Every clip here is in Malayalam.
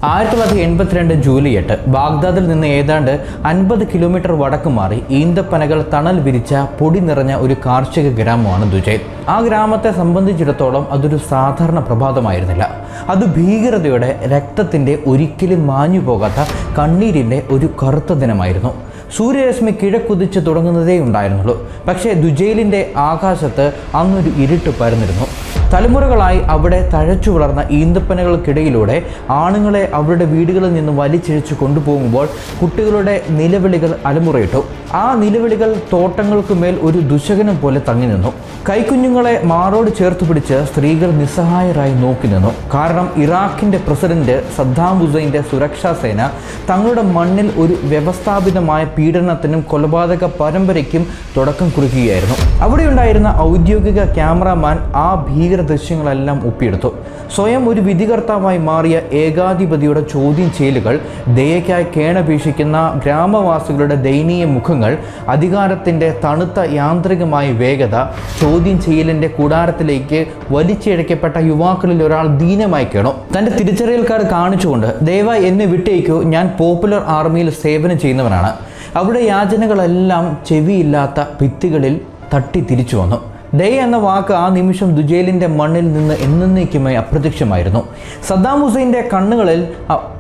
1982 ജൂലൈ 8 ബാഗ്ദാദിൽ നിന്ന് ഏതാണ്ട് 50 കിലോമീറ്റർ വടക്ക് മാറി ഈന്തപ്പനകൾ തണൽ വിരിച്ച പൊടി നിറഞ്ഞ ഒരു കാർഷിക ഗ്രാമമാണ് ദുജൈൽ. ആ ഗ്രാമത്തെ സംബന്ധിച്ചിടത്തോളം അതൊരു സാധാരണ പ്രഭാതമായിരുന്നില്ല. അത് ഭീകരതയുടെ, രക്തത്തിൻ്റെ, ഒരിക്കലും മാഞ്ഞു പോകാത്ത കണ്ണീരിൻ്റെ ഒരു കറുത്ത ദിനമായിരുന്നു. സൂര്യരശ്മി കിഴക്കുതിച്ച് തുടങ്ങുന്നതേ ഉണ്ടായിരുന്നുള്ളൂ. പക്ഷേ ദുജൈലിൻ്റെ ആകാശത്ത് അന്നൊരു ഇരുട്ട് പരന്നിരുന്നു. തലമുറകളായി അവിടെ തഴച്ചു വളർന്ന ഈന്തപ്പനകൾക്കിടയിലൂടെ ആണുങ്ങളെ അവരുടെ വീടുകളിൽ നിന്ന് വലിച്ചിഴച്ചു കൊണ്ടുപോകുമ്പോൾ കുട്ടികളുടെ നിലവിളികൾ അലമുറയിട്ടു. ആ നിലവിളികൾ തോട്ടങ്ങൾക്കുമേൽ ഒരു ദുശകനം പോലെ തങ്ങി നിന്നു. കൈക്കുഞ്ഞുങ്ങളെ മാറോട് ചേർത്ത് പിടിച്ച് സ്ത്രീകൾ നിസ്സഹായരായി നോക്കി നിന്നു. കാരണം ഇറാഖിൻ്റെ പ്രസിഡന്റ് സദ്ദാം ഹുസൈൻ്റെ സുരക്ഷാ സേന തങ്ങളുടെ മണ്ണിൽ ഒരു വ്യവസ്ഥാപിതമായ പീഡനത്തിനും കൊലപാതക പരമ്പരയ്ക്കും തുടക്കം കുറിക്കുകയായിരുന്നു. അവിടെയുണ്ടായിരുന്ന ഔദ്യോഗിക ക്യാമറാമാൻ ആ ഭീകര ദൃശ്യങ്ങളെല്ലാം ഒപ്പിയെടുത്തു. സ്വയം ഒരു വിധികർത്താവായി മാറിയ ഏകാധിപതിയുടെ ചോദ്യം ചെയ്യലുകൾ, ദയയ്ക്കായി കേണപേക്ഷിക്കുന്ന ഗ്രാമവാസികളുടെ ദയനീയ മുഖങ്ങൾ, അധികാരത്തിൻ്റെ തണുത്ത യാന്ത്രികമായ വേഗത, ചോദ്യം ചെയ്യലിൻ്റെ കൂടാരത്തിലേക്ക് വലിച്ചിഴക്കപ്പെട്ട യുവാക്കളിൽ ഒരാൾ ദീനമായി കേണു. തൻ്റെ തിരിച്ചറിയൽ കാർഡ് കാണിച്ചുകൊണ്ട് ദയവായി എന്നെ വിട്ടേക്കൂ, ഞാൻ പോപ്പുലർ ആർമിയിൽ സേവനം ചെയ്യുന്നവനാണ്. അവിടെ യാചനകളെല്ലാം ചെവിയില്ലാത്ത ഭിത്തികളിൽ തട്ടി തിരിച്ചു വന്നു. ദയ എന്ന വാക്ക് ആ നിമിഷം ദുജൈലിൻ്റെ മണ്ണിൽ നിന്ന് എന്നേക്കുമായി അപ്രത്യക്ഷമായിരുന്നു. സദ്ദാം ഹുസൈൻ്റെ കണ്ണുകളിൽ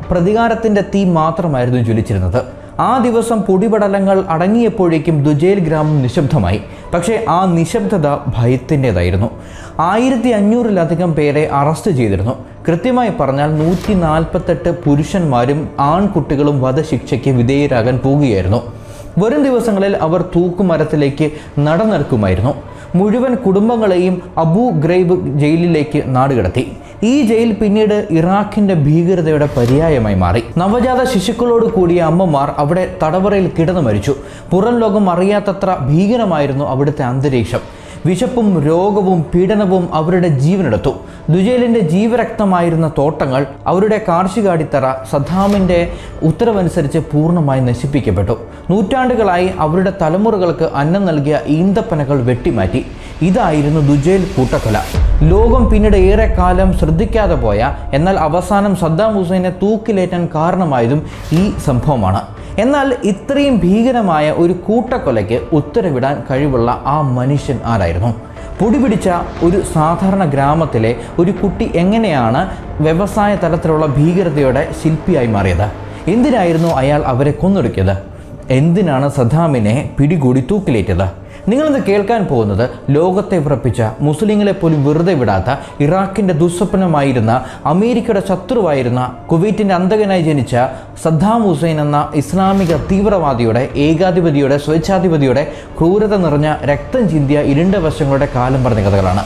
പ്രതികാരത്തിൻ്റെ തീ മാത്രമായിരുന്നു ജ്വലിച്ചിരുന്നത്. ആ ദിവസം പൊടിപടലങ്ങൾ അടങ്ങിയപ്പോഴേക്കും ദുജൈൽ ഗ്രാമം നിശബ്ദമായി. പക്ഷേ ആ നിശബ്ദത ഭയത്തിൻ്റെതായിരുന്നു. 1500-ലധികം പേരെ അറസ്റ്റ് ചെയ്തിരുന്നു. കൃത്യമായി പറഞ്ഞാൽ 148 പുരുഷന്മാരും ആൺകുട്ടികളും വധശിക്ഷയ്ക്ക് വിധേയരാകാൻ പോകുകയായിരുന്നു. വരും ദിവസങ്ങളിൽ അവർ തൂക്കുമരത്തിലേക്ക് നടന്നെടുക്കുമായിരുന്നു. മുഴുവൻ കുടുംബങ്ങളെയും അബു ഗ്രൈബ് ജയിലിലേക്ക് നാടുകടത്തി. ഈ ജയിൽ പിന്നീട് ഇറാഖിൻ്റെ ഭീകരതയുടെ പര്യായമായി മാറി. നവജാത ശിശുക്കളോട് കൂടിയ അമ്മമാർ അവിടെ തടവറയിൽ കിടന്നു മരിച്ചു. പുറം ലോകം അറിയാത്തത്ര ഭീകരമായിരുന്നു അവിടുത്തെ അന്തരീക്ഷം. വിശപ്പും രോഗവും പീഡനവും അവരുടെ ജീവനെടുത്തു. ദുജൈലിൻ്റെ ജീവരക്തമായിരുന്ന തോട്ടങ്ങൾ, അവരുടെ കാർഷികാടിത്തറ സദ്ദാമിൻ്റെ ഉത്തരവനുസരിച്ച് പൂർണ്ണമായി നശിപ്പിക്കപ്പെട്ടു. നൂറ്റാണ്ടുകളായി അവരുടെ തലമുറകൾക്ക് അന്നം നൽകിയ ഈന്തപ്പനകൾ വെട്ടിമാറ്റി. ഇതായിരുന്നു ദുജൈൽ കൂട്ടക്കൊല. ലോകം പിന്നീട് ഏറെക്കാലം ശ്രദ്ധിക്കാതെ പോയ, എന്നാൽ അവസാനം സദ്ദാം ഹുസൈനെ തൂക്കിലേറ്റാൻ കാരണമായതും ഈ സംഭവമാണ്. എന്നാൽ ഇത്രയും ഭീകരമായ ഒരു കൂട്ടക്കൊലയ്ക്ക് ഉത്തരവിടാൻ കഴിവുള്ള ആ മനുഷ്യൻ ആരായിരുന്നു? പൊടിപിടിച്ച ഒരു സാധാരണ ഗ്രാമത്തിലെ ഒരു കുട്ടി എങ്ങനെയാണ് വ്യവസായ തലത്തിലുള്ള ഭീകരതയുടെ ശില്പിയായി മാറിയത്? എന്തിനായിരുന്നു അയാൾ അവരെ കൊന്നൊടുക്കിയത്? എന്തിനാണ് സദ്ദാമിനെ പിടികൂടി തൂക്കിലേറ്റത്? നിങ്ങളിന്ന് കേൾക്കാൻ പോകുന്നത് ലോകത്തെ വിറപ്പിച്ച, മുസ്ലിങ്ങളെ പോലും വെറുതെ വിടാത്ത, ഇറാഖിൻ്റെ ദുസ്വപ്നമായിരുന്ന, അമേരിക്കയുടെ ശത്രുവായിരുന്ന, കുവൈറ്റിൻ്റെ അന്തകനായി ജനിച്ച സദ്ദാം ഹുസൈൻ എന്ന ഇസ്ലാമിക തീവ്രവാദിയുടെ, ഏകാധിപതിയുടെ, സ്വേച്ഛാധിപതിയുടെ ക്രൂരത നിറഞ്ഞ രക്തം ചിന്തിയ ഇരുണ്ട വശങ്ങളുടെ കാലം പറഞ്ഞ കഥകളാണ്.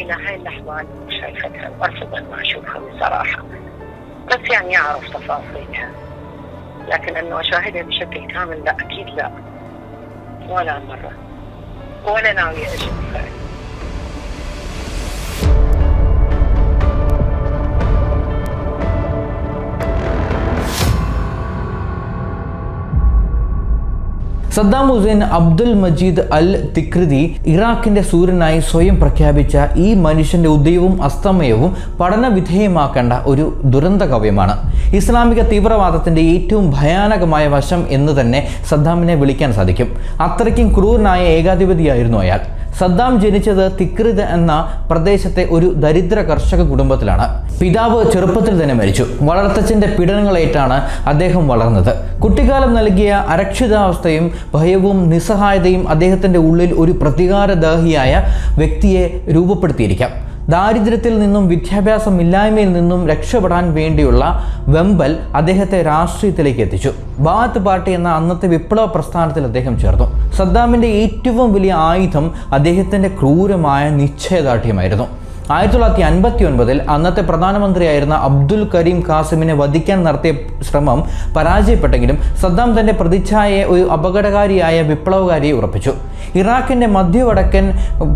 إلى هاي اللحظة أنا مش شايفتها وأرفض أن أشوفها بصراحة، بس يعني أعرف تفاصيلها، لكن أنه أشاهدها بشكل كامل لا، أكيد لا، ولا مرة، ولا ناوية أشوفها. സദ്ദാം ഹുസൈൻ അബ്ദുൽ മജീദ് അൽ തിക്രിദി ഇറാഖിൻ്റെ സൂര്യനായി സ്വയം പ്രഖ്യാപിച്ച ഈ മനുഷ്യൻ്റെ ഉദയവും അസ്തമയവും പഠന വിധേയമാക്കേണ്ട ഒരു ദുരന്ത കാവ്യമാണ്. ഇസ്ലാമിക തീവ്രവാദത്തിൻ്റെ ഏറ്റവും ഭയാനകമായ വശം എന്ന് തന്നെ സദ്ദാമിനെ വിളിക്കാൻ സാധിക്കും. അത്രയ്ക്കും ക്രൂരനായ ഏകാധിപതിയായിരുന്നു അയാൾ. സദ്ദാം ജനിച്ചത് തിക്രിദ് എന്ന പ്രദേശത്തെ ഒരു ദരിദ്ര കർഷക കുടുംബത്തിലാണ്. പിതാവ് ചെറുപ്പത്തിൽ തന്നെ മരിച്ചു. വളർത്തച്ഛൻ്റെ പീഡനങ്ങളേറ്റാണ് അദ്ദേഹം വളർന്നത്. കുട്ടിക്കാലം നൽകിയ അരക്ഷിതാവസ്ഥയും ഭയവും നിസ്സഹായതയും അദ്ദേഹത്തിൻ്റെ ഉള്ളിൽ ഒരു പ്രതികാരദാഹിയായ വ്യക്തിയെ രൂപപ്പെടുത്തിയിരിക്കാം. ദാരിദ്ര്യത്തിൽ നിന്നും വിദ്യാഭ്യാസമില്ലായ്മയിൽ നിന്നും രക്ഷപ്പെടാൻ വേണ്ടിയുള്ള വെമ്പൽ അദ്ദേഹത്തെ രാഷ്ട്രീയത്തിലേക്ക് എത്തിച്ചു. ബാത്ത് പാർട്ടി എന്ന അന്നത്തെ വിപ്ലവ പ്രസ്ഥാനത്തിൽ അദ്ദേഹം ചേർന്നു. സദ്ദാമിൻ്റെ ഏറ്റവും വലിയ ആയുധം അദ്ദേഹത്തിൻ്റെ ക്രൂരമായ നിശ്ചയദാർഢ്യമായിരുന്നു. 1959 അന്നത്തെ പ്രധാനമന്ത്രിയായിരുന്ന അബ്ദുൽ കരീം ഖാസിമിനെ വധിക്കാൻ നടത്തിയ ശ്രമം പരാജയപ്പെട്ടെങ്കിലും സദ്ദാം തന്റെ പ്രതിച്ഛായയെ ഒരു അപകടകാരിയായ വിപ്ലവകാരിയെ ഉറപ്പിച്ചു. ഇറാഖിന്റെ മധ്യവടക്കൻ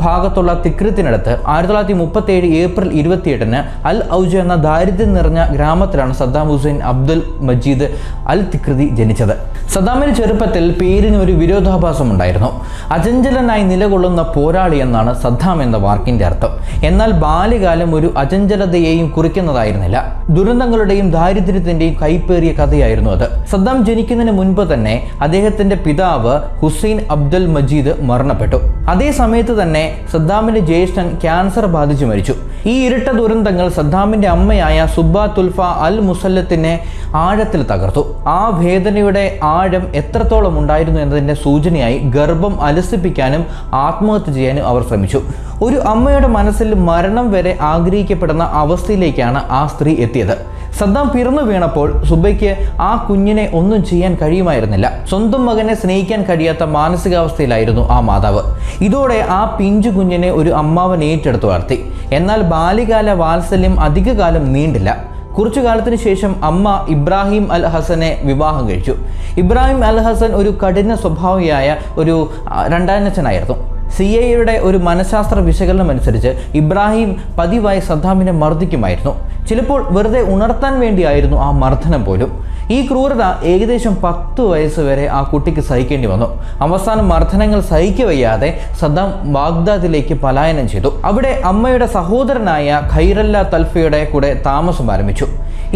ഭാഗത്തുള്ള തിക്രിത്തിനടുത്ത് 1937 ഏപ്രിൽ 28 അൽ ഔജ എന്ന ദാരിദ്ര്യം നിറഞ്ഞ ഗ്രാമത്തിലാണ് സദ്ദാം ഹുസൈൻ അബ്ദുൽ മജീദ് അൽ തിക്രിതി ജനിച്ചത്. സദ്ദാമിന് ചെറുപ്പത്തിൽ പേരിന് ഒരു വിരോധാഭാസം ഉണ്ടായിരുന്നു. അചഞ്ചലനായി നിലകൊള്ളുന്ന പോരാളി എന്നാണ് സദ്ദാം എന്ന വാക്കിന്റെ അർത്ഥം. എന്നാൽ ബാല്യകാലം ഒരു അചഞ്ചലതയെയും കുറിക്കുന്നതായിരുന്നില്ല. ദുരന്തങ്ങളുടെയും ദാരിദ്ര്യത്തിന്റെയും കൈപ്പേറിയ കഥയായിരുന്നു അത്. സദ്ദാം ജനിക്കുന്നതിന് മുൻപ് തന്നെ അദ്ദേഹത്തിന്റെ പിതാവ് ഹുസൈൻ അബ്ദുൽ മജീദ് മരണപ്പെട്ടു. അതേ സമയത്ത് തന്നെ സദ്ദാമിന്റെ ജ്യേഷ്ഠൻ ക്യാൻസർ ബാധിച്ചു മരിച്ചു. ഈ ഇരട്ട ദുരന്തങ്ങൾ സദ്ദാമിന്റെ അമ്മയായ സുബ്ബാത്തുൽഫ അൽ മുസല്ലത്തിനെ ആഴത്തിൽ തകർത്തു. ആ വേദനയുടെ ആഴം എത്രത്തോളം ഉണ്ടായിരുന്നു എന്നതിന്റെ സൂചനയായി ഗർഭം അലസിപ്പിക്കാനും ആത്മഹത്യ ചെയ്യാനും അവർ ശ്രമിച്ചു. ഒരു അമ്മയുടെ മനസ്സിൽ മരണം വരെ ആഗ്രഹിക്കപ്പെടുന്ന അവസ്ഥയിലേക്കാണ് ആ സ്ത്രീ എത്തിയത്. സദ്ദാം പിറന്നു വീണപ്പോൾ സുബൈക്ക് ആ കുഞ്ഞിനെ ഒന്നും ചെയ്യാൻ കഴിയുമായിരുന്നില്ല. സ്വന്തം മകനെ സ്നേഹിക്കാൻ കഴിയാത്ത മാനസികാവസ്ഥയിലായിരുന്നു ആ മാതാവ്. ഇതോടെ ആ പിഞ്ചു കുഞ്ഞിനെ ഒരു അമ്മാവൻ ഏറ്റെടുത്തു വളർത്തി. എന്നാൽ ബാല്യകാല വാത്സല്യം അധികകാലം നീണ്ടില്ല. കുറച്ചു കാലത്തിന് ശേഷം അമ്മ ഇബ്രാഹിം അൽ ഹസനെ വിവാഹം കഴിച്ചു. ഇബ്രാഹിം അൽ ഹസൻ ഒരു കഠിന സ്വഭാവിയായ ഒരു രണ്ടാനച്ഛനായിരുന്നു. CIA ഒരു മനഃശാസ്ത്ര വിശകലനം അനുസരിച്ച് ഇബ്രാഹിം പതിവായി സദ്ദാമിനെ മർദ്ദിക്കുമായിരുന്നു. ചിലപ്പോൾ വെറുതെ ഉണർത്താൻ വേണ്ടിയായിരുന്നു ആ മർദ്ദനം പോലും. ഈ ക്രൂരത ഏകദേശം 10 വയസ്സ് വരെ ആ കുട്ടിക്ക് സഹിക്കേണ്ടി വന്നു. അവസാനം മർദ്ദനങ്ങൾ സഹിക്കവയ്യാതെ സദ്ദാം ബാഗ്ദാദിലേക്ക് പലായനം ചെയ്തു. അവിടെ അമ്മയുടെ സഹോദരനായ ഖൈറല്ല തൽഫയുടെ കൂടെ താമസം ആരംഭിച്ചു.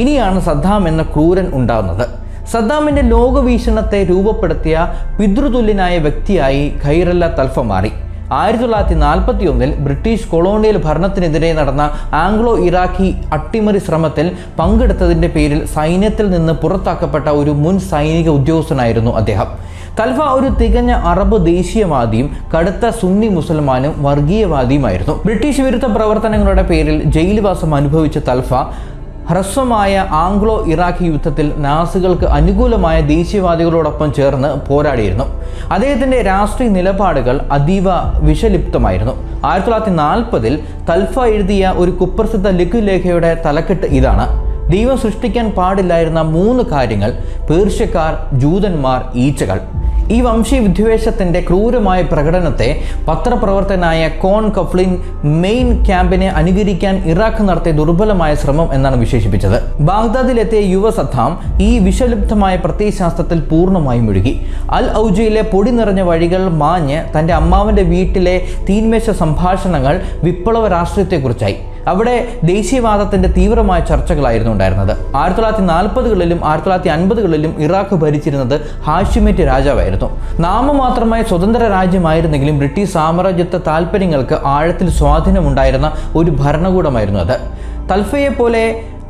ഇനിയാണ് സദ്ദാം എന്ന ക്രൂരൻ ഉണ്ടാകുന്നത്. സദ്ദാമിന്റെ ലോകവീക്ഷണത്തെ രൂപപ്പെടുത്തിയ പിതൃതുല്യനായ വ്യക്തിയായി ഖൈറല്ല തൽഫ മാറി. 1941 ബ്രിട്ടീഷ് കൊളോണിയൽ ഭരണത്തിനെതിരെ നടന്ന ആംഗ്ലോ ഇറാഖി അട്ടിമറി ശ്രമത്തിൽ പങ്കെടുത്തതിന്റെ പേരിൽ സൈന്യത്തിൽ നിന്ന് പുറത്താക്കപ്പെട്ട ഒരു മുൻ സൈനിക ഉദ്യോഗസ്ഥനായിരുന്നു അദ്ദേഹം. തൽഫ ഒരു തികഞ്ഞ അറബ് ദേശീയവാദിയും കടുത്ത സുന്നി മുസൽമാനും വർഗീയവാദിയുമായിരുന്നു. ബ്രിട്ടീഷ് വിരുദ്ധ പ്രവർത്തനങ്ങളുടെ പേരിൽ ജയിൽവാസം അനുഭവിച്ച തൽഫ ഹ്രസ്വമായ ആംഗ്ലോ ഇറാഖി യുദ്ധത്തിൽ നാസികൾക്ക് അനുകൂലമായ ദേശീയവാദികളോടൊപ്പം ചേർന്ന് പോരാടിയിരുന്നു. അദ്ദേഹത്തിന്റെ രാഷ്ട്രീയ നിലപാടുകൾ അതീവ വിഷലിപ്തമായിരുന്നു. 1940 തൽഫ എഴുതിയ ഒരു കുപ്രസിദ്ധ ലഘുലേഖയുടെ തലക്കെട്ട് ഇതാണ്: ദൈവം സൃഷ്ടിക്കാൻ പാടില്ലായിരുന്ന 3 കാര്യങ്ങൾ, പേർഷ്യക്കാർ, ജൂതന്മാർ, ഈച്ചകൾ. ഈ വംശീയ വിദ്വേഷത്തിന്റെ ക്രൂരമായ പ്രകടനത്തെ പത്രപ്രവർത്തകനായ കോൺ കഫ്ലിൻ മെയിൻ ക്യാമ്പിനെ അനുകരിക്കാൻ ഇറാഖ് നടത്തിയ ദുർബലമായ ശ്രമം എന്നാണ് വിശേഷിപ്പിച്ചത്. ബാഗ്ദാദിലെത്തിയ യുവ സദ്ദാം ഈ വിഷലിപ്തമായ പ്രത്യയശാസ്ത്രത്തിൽ പൂർണ്ണമായും മുഴുകി. അൽ ഔജയിലെ പൊടി നിറഞ്ഞ വഴികൾ മാഞ്ഞ് തന്റെ അമ്മാവന്റെ വീട്ടിലെ തീന്മേശ സംഭാഷണങ്ങൾ വിപ്ലവ രാഷ്ട്രീയത്തെക്കുറിച്ചായി. അവിടെ ദേശീയവാദത്തിന്റെ തീവ്രമായ ചർച്ചകളായിരുന്നു ഉണ്ടായിരുന്നത്. 1940കളിലും 1950കളിലും ഇറാഖ് ഭരിച്ചിരുന്നത് ഹാഷിമേറ്റ് രാജാവായിരുന്നു. നാമമാത്രമായ സ്വതന്ത്ര രാജ്യമായിരുന്നെങ്കിലും ബ്രിട്ടീഷ് സാമ്രാജ്യത്വ താൽപ്പര്യങ്ങൾക്ക് ആഴത്തിൽ സ്വാധീനമുണ്ടായിരുന്ന ഒരു ഭരണകൂടമായിരുന്നു അത്. തൽഫയെ പോലെ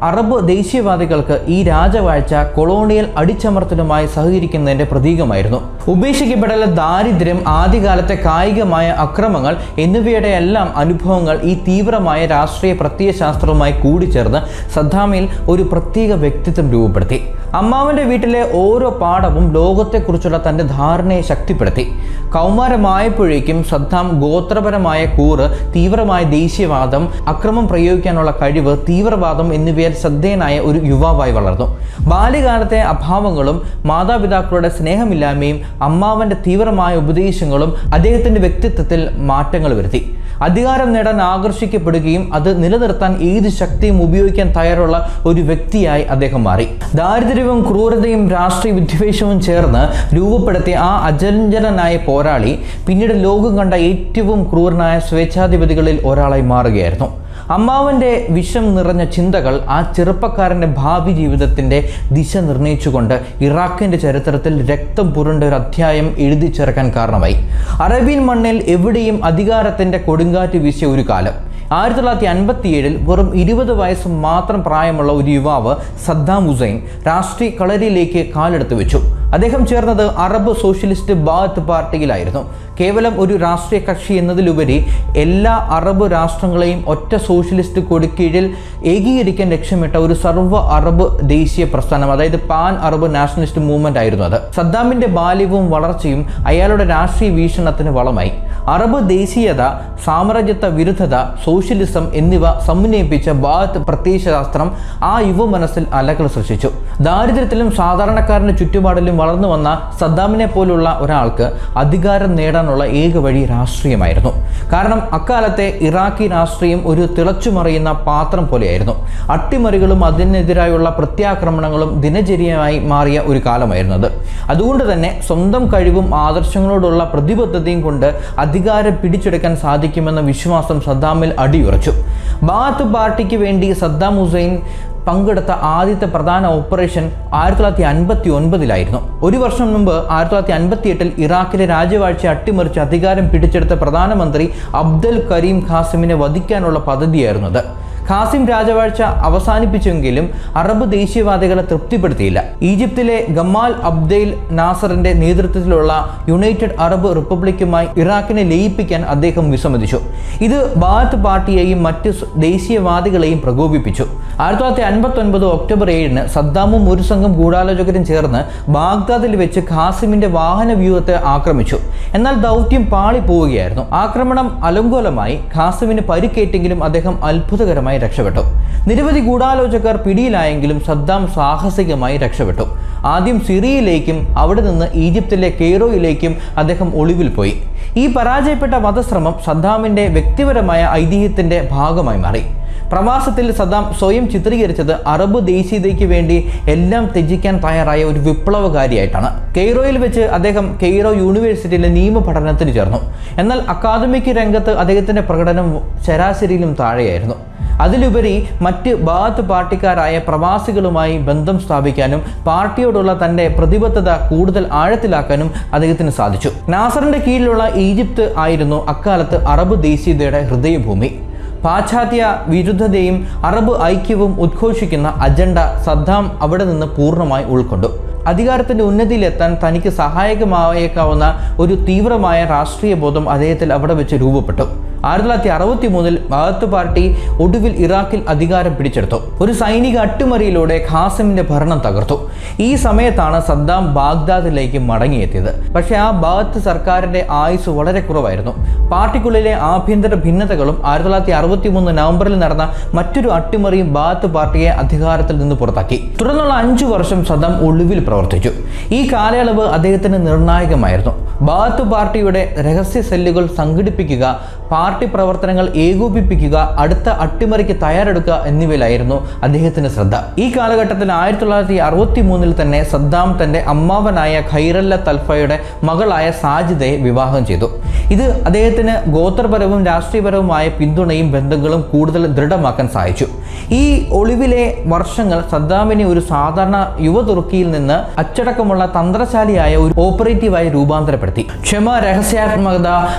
അറബ് ദേശീയവാദികൾക്ക് ഈ രാജവാഴ്ച കൊളോണിയൽ അടിച്ചമർത്തലുമായി സഹകരിക്കുന്നതിന്റെ പ്രതീകമായിരുന്നു. ഉപേക്ഷിക്കപ്പെടൽ, ദാരിദ്ര്യം, ആദ്യകാലത്തെ കായികമായ അക്രമങ്ങൾ എന്നിവയുടെ എല്ലാം അനുഭവങ്ങൾ ഈ തീവ്രമായ രാഷ്ട്രീയ പ്രത്യയശാസ്ത്രവുമായി കൂടിച്ചേർന്ന് സദ്ദാമിൽ ഒരു പ്രത്യേക വ്യക്തിത്വം രൂപപ്പെടുത്തി. അമ്മാവന്റെ വീട്ടിലെ ഓരോ പാഠവും ലോകത്തെക്കുറിച്ചുള്ള തന്റെ ധാരണയെ ശക്തിപ്പെടുത്തി. കൗമാരമായപ്പോഴേക്കും സദ്ദാം ഗോത്രപരമായ കൂറ്, തീവ്രമായ ദേശീയവാദം, അക്രമം പ്രയോഗിക്കാനുള്ള കഴിവ്, തീവ്രവാദം എന്നിവയിൽ ശ്രദ്ധേയനായ ഒരു യുവാവായി വളർന്നു. ബാല്യകാലത്തെ അഭാവങ്ങളും മാതാപിതാക്കളുടെ സ്നേഹമില്ലായ്മയും അമ്മാവന്റെ തീവ്രമായ ഉപദേശങ്ങളും അദ്ദേഹത്തിന്റെ വ്യക്തിത്വത്തിൽ മാറ്റങ്ങൾ വരുത്തി. അധികാരം നേടാൻ ആകർഷിക്കപ്പെടുകയും അത് നിലനിർത്താൻ ഏത് ശക്തിയും ഉപയോഗിക്കാൻ തയ്യാറുള്ള ഒരു വ്യക്തിയായി അദ്ദേഹം മാറി. ദാരിദ്ര്യവും ക്രൂരതയും രാഷ്ട്രീയ വിദ്വേഷവും ചേർന്ന് രൂപപ്പെടുത്തിയ ആ അചഞ്ചലനായ പോരാളി പിന്നീട് ലോകം കണ്ട ഏറ്റവും ക്രൂരനായ സ്വേച്ഛാധിപതികളിൽ ഒരാളായി മാറുകയായിരുന്നു. അമ്മാവന്റെ വിഷം നിറഞ്ഞ ചിന്തകൾ ആ ചെറുപ്പക്കാരൻ്റെ ഭാവി ജീവിതത്തിൻ്റെ ദിശ നിർണയിച്ചുകൊണ്ട് ഇറാഖിൻ്റെ ചരിത്രത്തിൽ രക്തം പുരണ്ട ഒരു അധ്യായം എഴുതി ചേർക്കാൻ കാരണമായി. അറേബ്യൻ മണ്ണിൽ എവിടെയും അധികാരത്തിൻ്റെ കൊടുങ്കാറ്റ് വീശിയ ഒരു കാലം. 1957 വെറും 20 വയസ്സ് മാത്രം പ്രായമുള്ള ഒരു യുവാവ് സദ്ദാം ഹുസൈൻ രാഷ്ട്രീയ കളരിയിലേക്ക് കാലെടുത്ത് വെച്ചു. അദ്ദേഹം ചേർന്നത് അറബ് സോഷ്യലിസ്റ്റ് ബാത്ത് പാർട്ടിയിലായിരുന്നു. കേവലം ഒരു രാഷ്ട്രീയ കക്ഷി എന്നതിലുപരി എല്ലാ അറബ് രാഷ്ട്രങ്ങളെയും ഒറ്റ സോഷ്യലിസ്റ്റ് കൊടിക്കീഴിൽ ഏകീകരിക്കാൻ ലക്ഷ്യമിട്ട ഒരു സർവ്വ അറബ് ദേശീയ പ്രസ്ഥാനം, അതായത് പാൻ അറബ് നാഷണലിസ്റ്റ് മൂവ്മെന്റ് ആയിരുന്നു അത്. സദ്ദാമിന്റെ ബാല്യവും വളർച്ചയും അയാളുടെ രാഷ്ട്രീയ വീക്ഷണത്തിന് വളമായി. അറബ് ദേശീയത, സാമ്രാജ്യത്വ വിരുദ്ധത, സോഷ്യലിസം എന്നിവ സമന്വയിപ്പിച്ച ബാത്ത് പ്രത്യയശാസ്ത്രം ആ യുവ മനസ്സിൽ അലകൾ സൃഷ്ടിച്ചു. ദാരിദ്ര്യത്തിലും സാധാരണക്കാരന്റെ ചുറ്റുപാടിലും വളർന്നു വന്ന സദ്ദാമിനെ പോലുള്ള ഒരാൾക്ക് അധികാരം നേടാനുള്ള ഏക വഴി രാഷ്ട്രീയമായിരുന്നു. കാരണം അക്കാലത്തെ ഇറാഖി രാഷ്ട്രീയം ഒരു തിളച്ചുമറിയുന്ന പാത്രം പോലെയായിരുന്നു. അട്ടിമറികളും അതിനെതിരായുള്ള പ്രത്യാക്രമണങ്ങളും ദിനചര്യമായി മാറിയ ഒരു കാലമായിരുന്നു അത്. അതുകൊണ്ട് തന്നെ സ്വന്തം കഴിവും ആദർശങ്ങളോടുള്ള പ്രതിബദ്ധതയും കൊണ്ട് അധികാരം പിടിച്ചെടുക്കാൻ സാധിക്കുമെന്ന വിശ്വാസം സദ്ദാമിൽ അടിയുറച്ചു. ബാത്ത് പാർട്ടിക്ക് വേണ്ടി സദ്ദാം ഹുസൈൻ പങ്കെടുത്ത ആദ്യത്തെ പ്രധാന ഓപ്പറേഷൻ 1959 ഒരു വർഷം മുമ്പ് 1958 ഇറാഖിലെ രാജവാഴ്ച അട്ടിമറിച്ച് അധികാരം പിടിച്ചെടുത്ത പ്രധാനമന്ത്രി അബ്ദുൽ കരീം ഖാസിമിനെ വധിക്കാനുള്ള പദ്ധതിയായിരുന്നു അത്. ഖാസിം രാജവാഴ്ച അവസാനിപ്പിച്ചെങ്കിലും അറബ് ദേശീയവാദികളെ തൃപ്തിപ്പെടുത്തിയില്ല. ഈജിപ്തിലെ ഗമാൽ അബ്ദെൽ നാസറിന്റെ നേതൃത്വത്തിലുള്ള യുണൈറ്റഡ് അറബ് റിപ്പബ്ലിക്കുമായി ഇറാഖിനെ ലയിപ്പിക്കാൻ അദ്ദേഹം വിസമ്മതിച്ചു. ഇത് ബാത്ത് പാർട്ടിയെയും മറ്റ് ദേശീയവാദികളെയും പ്രകോപിപ്പിച്ചു. 1959 ഒക്ടോബർ 7 സദ്ദാമും ഒരു സംഘം ഗൂഢാലോചകരും ചേർന്ന് ബാഗ്ദാദിൽ വെച്ച് ഖാസിമിന്റെ വാഹന വ്യൂഹത്തെ ആക്രമിച്ചു. എന്നാൽ ദൗത്യം പാളിപ്പോവുകയായിരുന്നു. ആക്രമണം അലങ്കോലമായി. ഖാസിമിന് പരിക്കേറ്റെങ്കിലും അദ്ദേഹം അത്ഭുതകരമായി രക്ഷപ്പെട്ടു. നിരവധി ഗൂഢാലോചകർ പിടിയിലായെങ്കിലും സദ്ദാം സാഹസികമായി രക്ഷപ്പെട്ടു. ആദ്യം സിറിയയിലേക്കും അവിടെ നിന്ന് ഈജിപ്തിലെ കെയ്റോയിലേക്കും അദ്ദേഹം ഒളിവിൽ പോയി. ഈ പരാജയപ്പെട്ട വധശ്രമം സദ്ദാമിന്റെ വ്യക്തിപരമായ ഐതിഹ്യത്തിന്റെ ഭാഗമായി മാറി. പ്രവാസത്തിൽ സദ്ദാം സ്വയം ചിത്രീകരിച്ചത് അറബ് ദേശീയതയ്ക്ക് വേണ്ടി എല്ലാം ത്യജിക്കാൻ തയ്യാറായ ഒരു വിപ്ലവകാരിയായിട്ടാണ്. കെയ്റോയിൽ വെച്ച് അദ്ദേഹം കെയ്റോ യൂണിവേഴ്സിറ്റിയിലെ നിയമ പഠനത്തിന് ചേർന്നു. എന്നാൽ അക്കാദമിക് രംഗത്ത് അദ്ദേഹത്തിന്റെ പ്രകടനം ശരാശരിയിലും താഴെയായിരുന്നു. അതിലുപരി മറ്റ് ബാത്ത് പാർട്ടിക്കാരായ പ്രവാസികളുമായി ബന്ധം സ്ഥാപിക്കാനും പാർട്ടിയോടുള്ള തന്റെ പ്രതിബദ്ധത കൂടുതൽ ആഴത്തിലാക്കാനും അദ്ദേഹത്തിന് സാധിച്ചു. നാസറിന്റെ കീഴിലുള്ള ഈജിപ്ത് ആയിരുന്നു അക്കാലത്ത് അറബ് ദേശീയതയുടെ ഹൃദയഭൂമി. പാശ്ചാത്യ വിരുദ്ധതയും അറബ് ഐക്യവും ഉദ്ഘോഷിക്കുന്ന അജണ്ട സദ്ദാം അവിടെ നിന്ന് പൂർണ്ണമായി ഉൾക്കൊണ്ടു. അധികാരത്തിന്റെ ഉന്നതിയിലെത്താൻ തനിക്ക് സഹായകമായേക്കാവുന്ന ഒരു തീവ്രമായ രാഷ്ട്രീയ ബോധം അദ്ദേഹത്തിൽ അവിടെ വെച്ച് രൂപപ്പെട്ടു. 1963 ബാത്ത് പാർട്ടി ഒടുവിൽ ഇറാഖിൽ അധികാരം പിടിച്ചെടുത്തു. ഒരു സൈനിക അട്ടിമറിയിലൂടെ ഖാസിമിന്റെ ഭരണം തകർത്തു. ഈ സമയത്താണ് സദ്ദാം ബാഗ്ദാദിലേക്ക് മടങ്ങിയെത്തിയത്. പക്ഷേ ആ ബാത്ത് സർക്കാരിന്റെ ആയുസ് വളരെ കുറവായിരുന്നു. പാർട്ടിക്കുള്ളിലെ ആഭ്യന്തര ഭിന്നതകളും 1963 നവംബറിൽ നടന്ന മറ്റൊരു അട്ടിമറിയും ബാത്ത് പാർട്ടിയെ അധികാരത്തിൽ നിന്ന് പുറത്താക്കി. തുടർന്നുള്ള 5 വർഷം സദ്ദാം ഒളിവിൽ പ്രവർത്തിച്ചു. ഈ കാലയളവ് അദ്ദേഹത്തിന് നിർണായകമായിരുന്നു. ബാത്ത് പാർട്ടിയുടെ രഹസ്യ സെല്ലുകൾ സംഘടിപ്പിക്കുക, പാർട്ടി പ്രവർത്തനങ്ങൾ ഏകോപിപ്പിക്കുക, അടുത്ത അട്ടിമറിക്ക് തയ്യാറെടുക്കുക എന്നിവയിലായിരുന്നു അദ്ദേഹത്തിന്റെ ശ്രദ്ധ. ഈ കാലഘട്ടത്തിൽ 1963 തന്നെ സദ്ദാം തന്റെ അമ്മാവനായ ഖൈറല്ല തൽഫയുടെ മകളായ സാജിദയെ വിവാഹം ചെയ്തു. ഇത് അദ്ദേഹത്തിന് ഗോത്രപരവും രാഷ്ട്രീയപരവുമായ പിന്തുണയും ബന്ധങ്ങളും കൂടുതൽ ദൃഢമാക്കാൻ സഹായിച്ചു. ഈ ഒളിവിലെ വർഷങ്ങൾ സദ്ദാമിനെ ഒരു സാധാരണ യുവ തുർക്കിയിൽ നിന്ന് അച്ചടക്കമുള്ള തന്ത്രശാലിയായ ഒരു ഓപ്പറേറ്റീവായി രൂപാന്തരപ്പെടുത്തി. ക്ഷമ, രഹസ്യാത്മകത,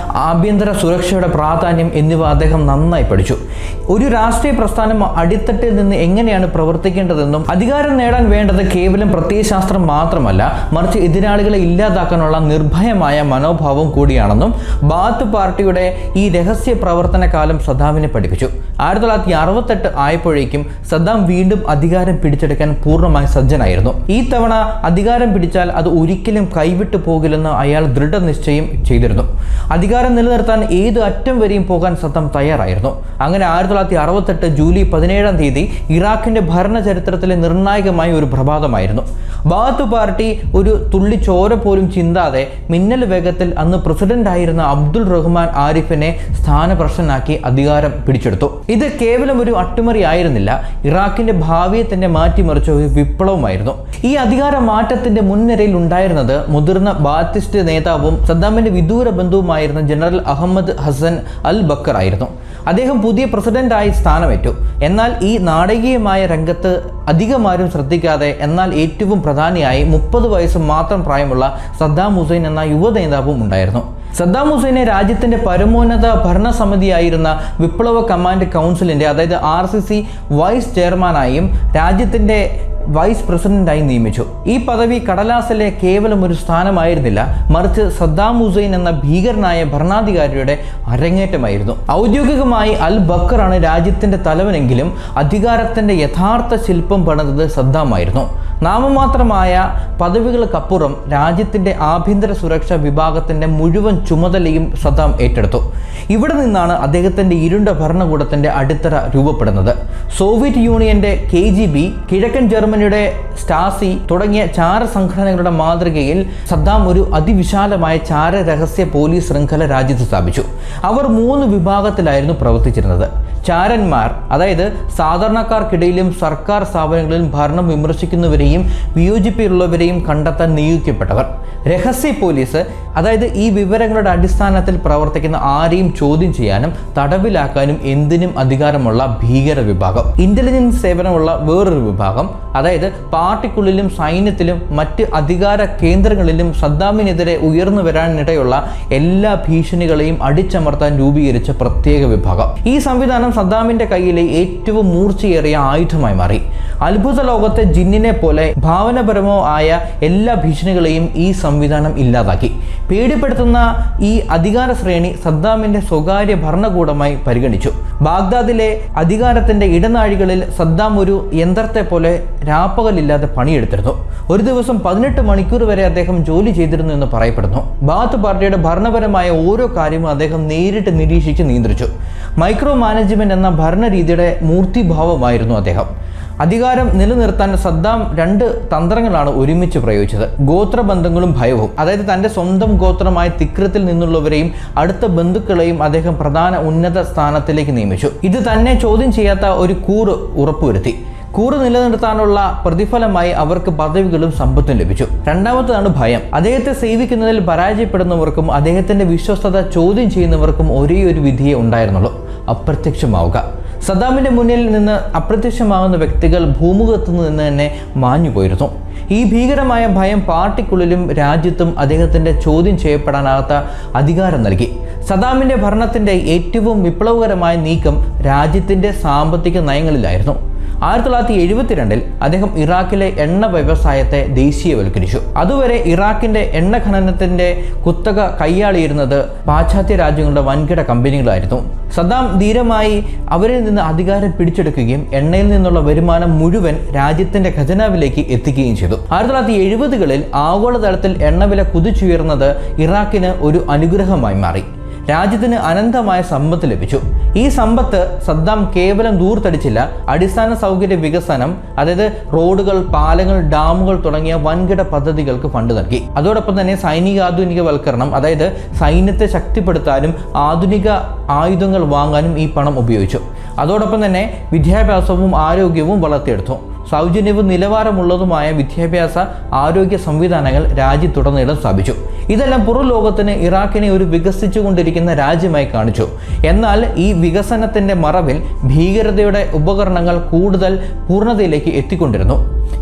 ആഭ്യന്തര സുരക്ഷയുടെ പ്രാധാന്യം എന്നിവ അദ്ദേഹം നന്നായി പഠിച്ചു. ഒരു രാഷ്ട്രീയ പ്രസ്ഥാനം അടിത്തട്ടിൽ നിന്ന് എങ്ങനെയാണ് പ്രവർത്തിക്കേണ്ടതെന്നും അധികാരം നേടാൻ വേണ്ടത് കേവലം പ്രത്യയശാസ്ത്രം മാത്രമല്ല, മറിച്ച് എതിരാളികളെ ഇല്ലാതാക്കാനുള്ള നിർഭയമായ മനോഭാവം കൂടിയാണെന്നും ബാത്ത് പാർട്ടിയുടെ ഈ രഹസ്യ പ്രവർത്തന കാലം സദ്ദാമിനെ പഠിപ്പിച്ചു. 1968 ആയപ്പോഴേക്കും സദ്ദാം വീണ്ടും അധികാരം പിടിച്ചെടുക്കാൻ പൂർണ്ണമായി സജ്ജനായിരുന്നു. ഈ തവണ അധികാരം പിടിച്ചാൽ അത് ഒരിക്കലും കൈവിട്ടു പോകില്ലെന്ന് അയാൾ ദൃഢനിശ്ചയം ചെയ്തിരുന്നു. അധികാരം നിലനിർത്താൻ ഏത് അറ്റം വരെയും പോകാൻ സദ്ദാം തയ്യാറായിരുന്നു. അങ്ങനെ 1968 ജൂലൈ 17 ഇറാഖിന്റെ ഭരണ ചരിത്രത്തിലെ നിർണായകമായ ഒരു പ്രഭാതമായിരുന്നു. ബാത്ത് പാർട്ടി ഒരു തുള്ളി ചോര പോലും ചിന്താതെ മിന്നൽ വേഗത്തിൽ അന്ന് പ്രസിഡന്റ് ആയിരുന്ന അബ്ദുൾ റഹ്മാൻ ആരിഫിനെ സ്ഥാനഭ്രഷ്ടനാക്കി അധികാരം പിടിച്ചെടുത്തു. ഇത് കേവലം ഒരു അട്ടിമറി ആയിരുന്നില്ല, ഇറാഖിന്റെ ഭാവിയെ തന്നെ മാറ്റിമറിച്ച ഒരു വിപ്ലവമായിരുന്നു. ഈ അധികാര മാറ്റത്തിന്റെ മുൻനിരയിൽ ഉണ്ടായിരുന്നത് മുതിർന്ന ബാത്തിസ്റ്റ് നേതാവും സദ്ദാമിന്റെ വിദൂര ബന്ധുവുമായിരുന്ന ജനറൽ അഹമ്മദ് ഹസൻ അൽ ബക്കർ ആയിരുന്നു. അദ്ദേഹം പുതിയ പ്രസിഡന്റായി സ്ഥാനമേറ്റു. എന്നാൽ ഈ നാടകീയമായ രംഗത്ത് അധികമാരും ശ്രദ്ധിക്കാതെ എന്നാൽ ഏറ്റവും പ്രധാനിയായി 30 വയസ്സ് മാത്രം പ്രായമുള്ള സദ്ദാം ഹുസൈൻ എന്ന യുവ നേതാവും ഉണ്ടായിരുന്നു. സദ്ദാം ഹുസൈനെ രാജ്യത്തിന്റെ പരമോന്നത ഭരണസമിതിയായിരുന്ന വിപ്ലവ കമാൻഡ് കൗൺസിലിന്റെ, അതായത് RCC വൈസ് ചെയർമാനായും രാജ്യത്തിന്റെ വൈസ് പ്രസിഡന്റായി നിയമിച്ചു. ഈ പദവി കടലാസിലെ കേവലം ഒരു സ്ഥാനമായിരുന്നില്ല, മറിച്ച് സദ്ദാം ഹുസൈൻ എന്ന ഭീകരനായ ഭരണാധികാരിയുടെ അരങ്ങേറ്റമായിരുന്നു. ഔദ്യോഗികമായി അൽ ബക്കറാണ് രാജ്യത്തിന്റെ തലവനെങ്കിലും അധികാരത്തിന്റെ യഥാർത്ഥ ശില്പം പണിതത് സദ്ദാമായിരുന്നു. നാമമാത്രമായ പദവികൾക്കപ്പുറം രാജ്യത്തിന്റെ ആഭ്യന്തര സുരക്ഷാ വിഭാഗത്തിന്റെ മുഴുവൻ ചുമതലയും സദ്ദാം ഏറ്റെടുത്തു. ഇവിടെ നിന്നാണ് അദ്ദേഹത്തിന്റെ ഇരുണ്ട ഭരണകൂടത്തിന്റെ അടിത്തറ രൂപപ്പെടുന്നത്. സോവിയറ്റ് യൂണിയന്റെ KGB, കിഴക്കൻ ജർമ്മനിയുടെ സ്റ്റാസി തുടങ്ങിയ ചാര സംഘടനകളുടെ മാതൃകയിൽ സദ്ദാം ഒരു അതിവിശാലമായ ചാര രഹസ്യ പോലീസ് ശൃംഖല രാജ്യത്ത് സ്ഥാപിച്ചു. അവർ 3 വിഭാഗത്തിലായിരുന്നു പ്രവർത്തിച്ചിരുന്നത്. ചാരന്മാർ, അതായത് സാധാരണക്കാർക്കിടയിലും സർക്കാർ സ്ഥാപനങ്ങളിലും ഭരണം വിമർശിക്കുന്നവരെയും വിയോജിപ്പുള്ളവരെയും കണ്ടെത്താൻ നിയോഗിക്കപ്പെട്ടവർ. രഹസ്യ പോലീസ്, അതായത് ഈ വിവരങ്ങളുടെ അടിസ്ഥാനത്തിൽ പ്രവർത്തിക്കുന്ന ആരെയും ചോദ്യം ചെയ്യാനും തടവിലാക്കാനും എന്തിനും അധികാരമുള്ള ഭീകര വിഭാഗം. ഇന്റലിജൻസ് സേവനമുള്ള വേറൊരു വിഭാഗം, അതായത് പാർട്ടിക്കുള്ളിലും സൈന്യത്തിലും മറ്റ് അധികാര കേന്ദ്രങ്ങളിലും സദ്ദാമിനെതിരെ ഉയർന്നു വരാനിടയുള്ള എല്ലാ ഭീഷണികളെയും അടിച്ചമർത്താൻ രൂപീകരിച്ച പ്രത്യേക വിഭാഗം. ഈ സംവിധാനം സദ്ദാമിന്റെ കയ്യിലെ ഏറ്റവും മൂർച്ചയേറിയ ആയുധമായി മാറി. അത്ഭുത ലോകത്തെ ജിന്നിനെ പോലെ ഭാവനപരമോ ആയ എല്ലാ ഭീഷണികളെയും ഈ സംവിധാനം ഇല്ലാതാക്കി. പേടിപ്പെടുത്തുന്ന ഈ അധികാര ശ്രേണി സദ്ദാമിന്റെ സ്വകാര്യ ഭരണകൂടമായി പരിഗണിച്ചു. ബാഗ്ദാദിലെ അധികാരത്തിന്റെ ഇടനാഴികളിൽ സദ്ദാം ഒരു യന്ത്രത്തെ പോലെ രാപ്പകലില്ലാതെ പണിയെടുത്തിരുന്നു. ഒരു ദിവസം 18 മണിക്കൂർ വരെ അദ്ദേഹം ജോലി ചെയ്തിരുന്നു എന്ന് പറയപ്പെടുന്നു. ബാത്ത് പാർട്ടിയുടെ ഭരണപരമായ ഓരോ കാര്യവും അദ്ദേഹം നേരിട്ട് നിരീക്ഷിച്ച് നിയന്ത്രിച്ചു. മൈക്രോ മാനേജ്മെന്റ് എന്ന ഭരണരീതിയുടെ മൂർത്തിഭാവമായിരുന്നു അദ്ദേഹം. അധികാരം നിലനിർത്താൻ സദ്ദാം 2 തന്ത്രങ്ങളാണ് ഒരുമിച്ച് പ്രയോഗിച്ചത്: ഗോത്രബന്ധങ്ങളും ഭയവും. അതായത് തൻ്റെ സ്വന്തം ഗോത്രമായ തിക്രത്തിൽ നിന്നുള്ളവരെയും അടുത്ത ബന്ധുക്കളെയും അദ്ദേഹം പ്രധാന ഉന്നത സ്ഥാനത്തിലേക്ക് നിയമിച്ചു. ഇത് തന്നെ ചോദ്യം ചെയ്യാത്ത ഒരു കൂറ് ഉറപ്പുവരുത്തി. കൂറ് നിലനിർത്താനുള്ള പ്രതിഫലമായി അവർക്ക് പദവികളും സമ്പത്തും ലഭിച്ചു. രണ്ടാമത്തേതാണ് ഭയം. അദ്ദേഹത്തെ സേവിക്കുന്നതിൽ പരാജയപ്പെടുന്നവർക്കും അദ്ദേഹത്തിന്റെ വിശ്വസ്തത ചോദ്യം ചെയ്യുന്നവർക്കും ഒരേ ഒരു വിധിയെ ഉണ്ടായിരുന്നുള്ളൂ: അപ്രത്യക്ഷമാവുക. സദ്ദാമിന്റെ മുന്നിൽ നിന്ന് അപ്രത്യക്ഷമാകുന്ന വ്യക്തികൾ ഭൂമുഖത്തു നിന്ന് തന്നെ മാഞ്ഞുപോയിരുന്നു. ഈ ഭീകരമായ ഭയം പാർട്ടിക്കുള്ളിലും രാജ്യത്തും അദ്ദേഹത്തിന്റെ ചോദ്യം ചെയ്യപ്പെടാനാകാത്ത അധികാരം നൽകി. സദ്ദാമിന്റെ ഭരണത്തിന്റെ ഏറ്റവും വിപ്ലവകരമായ നീക്കം രാജ്യത്തിന്റെ സാമ്പത്തിക നയങ്ങളിലായിരുന്നു. 1972 അദ്ദേഹം ഇറാഖിലെ എണ്ണ വ്യവസായത്തെ ദേശീയവൽക്കരിച്ചു. അതുവരെ ഇറാഖിന്റെ എണ്ണ ഖനനത്തിന്റെ കുത്തക കൈയാളിയിരുന്നത് പാശ്ചാത്യ രാജ്യങ്ങളുടെ വൻകിട കമ്പനികളായിരുന്നു. സദ്ദാം ധീരമായി അവരിൽ നിന്ന് അധികാരം പിടിച്ചെടുക്കുകയും എണ്ണയിൽ നിന്നുള്ള വരുമാനം മുഴുവൻ രാജ്യത്തിന്റെ ഖജനാവിലേക്ക് എത്തിക്കുകയും ചെയ്തു. 1970കളിൽ ആഗോളതലത്തിൽ എണ്ണവില കുതിച്ചുയർന്നത് ഇറാഖിന് ഒരു അനുഗ്രഹമായി മാറി. രാജ്യത്തിന് അനന്തമായ സമ്പത്ത് ലഭിച്ചു. ഈ സമ്പത്ത് സദ്ദാം കേവലം ദൂർത്തടിച്ചില്ല, അടിസ്ഥാന സൗകര്യ വികസനം, അതായത് റോഡുകൾ, പാലങ്ങൾ, ഡാമുകൾ തുടങ്ങിയ വൻകിട പദ്ധതികൾക്ക് ഫണ്ട് നൽകി. അതോടൊപ്പം തന്നെ സൈനികാധുനികവൽക്കരണം, അതായത് സൈന്യത്തെ ശക്തിപ്പെടുത്താനും ആധുനിക ആയുധങ്ങൾ വാങ്ങാനും ഈ പണം ഉപയോഗിച്ചു. അതോടൊപ്പം തന്നെ വിദ്യാഭ്യാസവും ആരോഗ്യവും വളർത്തിയെടുത്തു. സൗജന്യവും നിലവാരമുള്ളതുമായ വിദ്യാഭ്യാസ ആരോഗ്യ സംവിധാനങ്ങൾ രാജ്യത്തുടനീളം സ്ഥാപിച്ചു. ഇതെല്ലാം പുറം ലോകത്തിന് ഇറാഖിനെ ഒരു വികസിച്ചുകൊണ്ടിരിക്കുന്ന രാജ്യമായി കാണിച്ചു. എന്നാൽ ഈ വികസനത്തിന്റെ മറവിൽ ഭീകരതയുടെ ഉപകരണങ്ങൾ കൂടുതൽ പൂർണ്ണതയിലേക്ക് എത്തിക്കൊണ്ടിരുന്നു.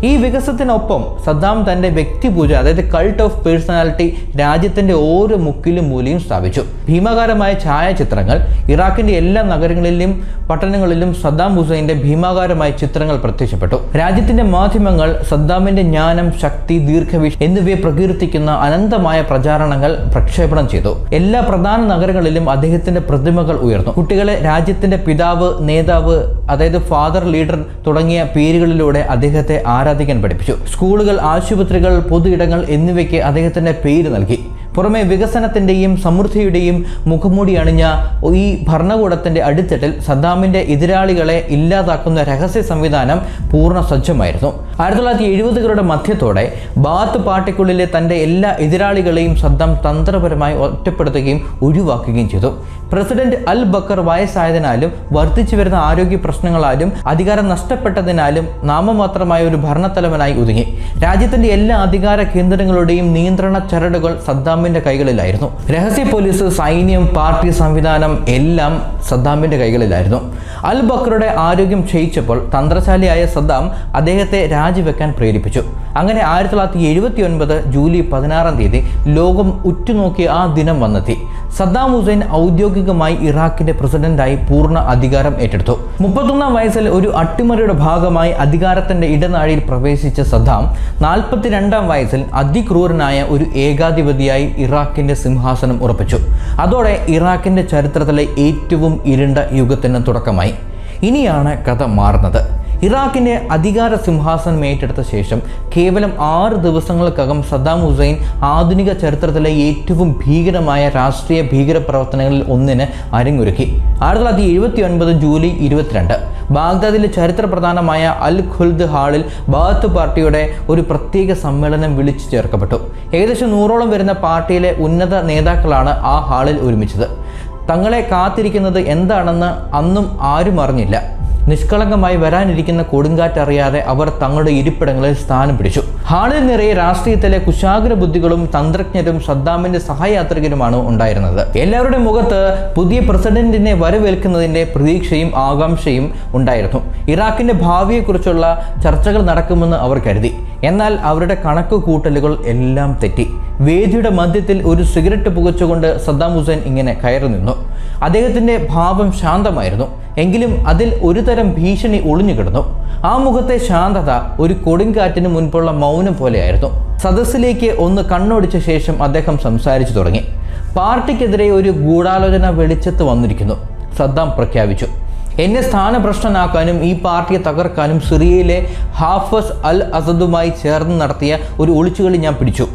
ഈ വികസനത്തിനൊപ്പം സദ്ദാം തന്റെ വ്യക്തിപൂജ, അതായത് കൾട്ട് ഓഫ് പേഴ്സണാലിറ്റി, രാജ്യത്തിന്റെ ഓരോ മുക്കിലും മൂലയും സ്ഥാപിച്ചു. ഭീമാകാരമായ ഛായാചിത്രങ്ങൾ, ഇറാഖിന്റെ എല്ലാ നഗരങ്ങളിലും പട്ടണങ്ങളിലും സദ്ദാം ഹുസൈന്റെ ഭീമാകാരമായ ചിത്രങ്ങൾ പ്രത്യക്ഷപ്പെട്ടു. രാജ്യത്തിന്റെ മാധ്യമങ്ങൾ സദ്ദാമിന്റെ ജ്ഞാനം, ശക്തി, ദീർഘവീക്ഷണം എന്നിവയെ പ്രകീർത്തിക്കുന്ന അനന്തമായ പ്രചാരണങ്ങൾ പ്രക്ഷേപണം ചെയ്തു. എല്ലാ പ്രധാന നഗരങ്ങളിലും അദ്ദേഹത്തിന്റെ പ്രതിമകൾ ഉയർന്നു. കുട്ടികളെ രാജ്യത്തിന്റെ പിതാവ്, നേതാവ്, അതായത് ഫാദർ, ലീഡർ തുടങ്ങിയ പേരുകളിലൂടെ അദ്ദേഹത്തെ ആരാധിക്കാൻ പഠിപ്പിച്ചു. സ്കൂളുകൾ, ആശുപത്രികൾ, പൊതു ഇടങ്ങൾ എന്നിവയ്ക്ക് അദ്ദേഹത്തിന്റെ പേര് നൽകി. പുറമെ വികസനത്തിന്റെയും സമൃദ്ധിയുടെയും മുഖംമൂടി അണിഞ്ഞ ഈ ഭരണകൂടത്തിന്റെ അടിത്തട്ടിൽ സദ്ദാമിന്റെ എതിരാളികളെ ഇല്ലാതാക്കുന്ന രഹസ്യ സംവിധാനം പൂർണ്ണ സജ്ജമായിരുന്നു. 1970കളുടെ മധ്യത്തോടെ ബാത്ത് പാർട്ടിക്കുള്ളിലെ തന്റെ എല്ലാ എതിരാളികളെയും സദ്ദാം തന്ത്രപരമായി ഒറ്റപ്പെടുത്തുകയും ഒഴിവാക്കുകയും ചെയ്തു. പ്രസിഡന്റ് അൽ ബക്കർ വയസ്സായതിനാലും വർദ്ധിച്ചു വരുന്ന ആരോഗ്യ പ്രശ്നങ്ങളാലും അധികാരം നഷ്ടപ്പെട്ടതിനാലും നാമമാത്രമായ ഒരു ഭരണത്തലവനായി ഒതുങ്ങി. രാജ്യത്തിന്റെ എല്ലാ അധികാര കേന്ദ്രങ്ങളുടെയും നിയന്ത്രണ ചരടുകൾ സദ്ദാമിന്റെ കൈകളിലായിരുന്നു. രഹസ്യ പോലീസ്, സൈന്യം, പാർട്ടി സംവിധാനം എല്ലാം സദ്ദാമിന്റെ കൈകളിലായിരുന്നു. അൽ ബക്കറുടെ ആരോഗ്യം ക്ഷയിച്ചപ്പോൾ തന്ത്രശാലിയായ സദ്ദാം അദ്ദേഹത്തെ രാജിവെക്കാൻ പ്രേരിപ്പിച്ചു. അങ്ങനെ 1979 ജൂലൈ 16 ലോകം ഉറ്റുനോക്കിയ ആ ദിനം വന്നെത്തി. സദ്ദാം ഹുസൈൻ ഔദ്യോഗികമായി ഇറാഖിന്റെ പ്രസിഡന്റായി പൂർണ്ണ അധികാരം ഏറ്റെടുത്തു. 31-ാം വയസ്സിൽ ഒരു അട്ടിമറിയുടെ ഭാഗമായി അധികാരത്തിന്റെ ഇടനാഴിയിൽ പ്രവേശിച്ച സദ്ദാം 42-ാം വയസ്സിൽ അതിക്രൂരനായ ഒരു ഏകാധിപതിയായി ഇറാഖിന്റെ സിംഹാസനം ഉറപ്പിച്ചു. അതോടെ ഇറാഖിന്റെ ചരിത്രത്തിലെ ഏറ്റവും ഇരുണ്ട യുഗത്തിന് തുടക്കമായി. ഇനിയാണ് കഥ മാറുന്നത്. ഇറാഖിന്റെ അധികാര സിംഹാസനം ഏറ്റെടുത്ത ശേഷം കേവലം 6 ദിവസങ്ങൾക്കകം സദ്ദാം ഹുസൈൻ ആധുനിക ചരിത്രത്തിലെ ഏറ്റവും ഭീകരമായ രാഷ്ട്രീയ ഭീകരപ്രവർത്തനങ്ങളിൽ ഒന്നിന് അരങ്ങൊരുക്കി. 1979 ജൂലൈ 22 ബാഗ്ദാദിലെ ചരിത്ര പ്രധാനമായ അൽ ഖുൽദ് ഹാളിൽ ബാത്ത് പാർട്ടിയുടെ ഒരു പ്രത്യേക സമ്മേളനം വിളിച്ചു ചേർക്കപ്പെട്ടു. ഏകദേശം 100ഓളം വരുന്ന പാർട്ടിയിലെ ഉന്നത നേതാക്കളാണ് ആ ഹാളിൽ ഒരുമിച്ചത്. തങ്ങളെ കാത്തിരിക്കുന്നത് എന്താണെന്ന് അന്നും ആരും അറിഞ്ഞില്ല. നിഷ്കളങ്കമായി വരാനിരിക്കുന്ന കൊടുങ്കാറ്ററിയാതെ അവർ തങ്ങളുടെ ഇരിപ്പിടങ്ങളിൽ സ്ഥാനം പിടിച്ചു. ഹാളിൽ നിറയെ രാഷ്ട്രീയത്തിലെ കുശാഗ്ര ബുദ്ധികളും തന്ത്രജ്ഞരും സദ്ദാമിന്റെ സഹയാത്രികരുമാണ് ഉണ്ടായിരുന്നത്. എല്ലാവരുടെ മുഖത്ത് പുതിയ പ്രസിഡന്റിനെ വരവേൽക്കുന്നതിന്റെ പ്രതീക്ഷയും ആകാംക്ഷയും ഉണ്ടായിരുന്നു. ഇറാഖിന്റെ ഭാവിയെക്കുറിച്ചുള്ള ചർച്ചകൾ നടക്കുമെന്ന് അവർ കരുതി. എന്നാൽ അവരുടെ കണക്ക് കൂട്ടലുകൾ എല്ലാം തെറ്റി. വേദിയുടെ മധ്യത്തിൽ ഒരു സിഗരറ്റ് പുകച്ചുകൊണ്ട് സദ്ദാം ഹുസൈൻ ഇങ്ങനെ കയറി നിന്നു. അദ്ദേഹത്തിന്റെ ഭാവം ശാന്തമായിരുന്നു, എങ്കിലും അതിൽ ഒരുതരം ഭീഷണി ഒളിഞ്ഞുകിടന്നു. ആ മുഖത്തെ ശാന്തത ഒരു കൊടുങ്കാറ്റിന് മുൻപുള്ള മൗനം പോലെയായിരുന്നു. സദസ്സിലേക്ക് ഒന്ന് കണ്ണോടിച്ച ശേഷം അദ്ദേഹം സംസാരിച്ചു തുടങ്ങി. പാർട്ടിക്കെതിരെ ഒരു ഗൂഢാലോചന വെളിച്ചത്ത് വന്നിരിക്കുന്നു, സദ്ദാം പ്രഖ്യാപിച്ചു. എന്നെ സ്ഥാനഭ്രഷ്ടനാക്കാനും ഈ പാർട്ടിയെ തകർക്കാനും സിറിയയിലെ ഹാഫസ് അൽ അസദുമായി ചേർന്ന് നടത്തിയ ഒരു ഒളിച്ചുകളി ഞാൻ പിടിച്ചു.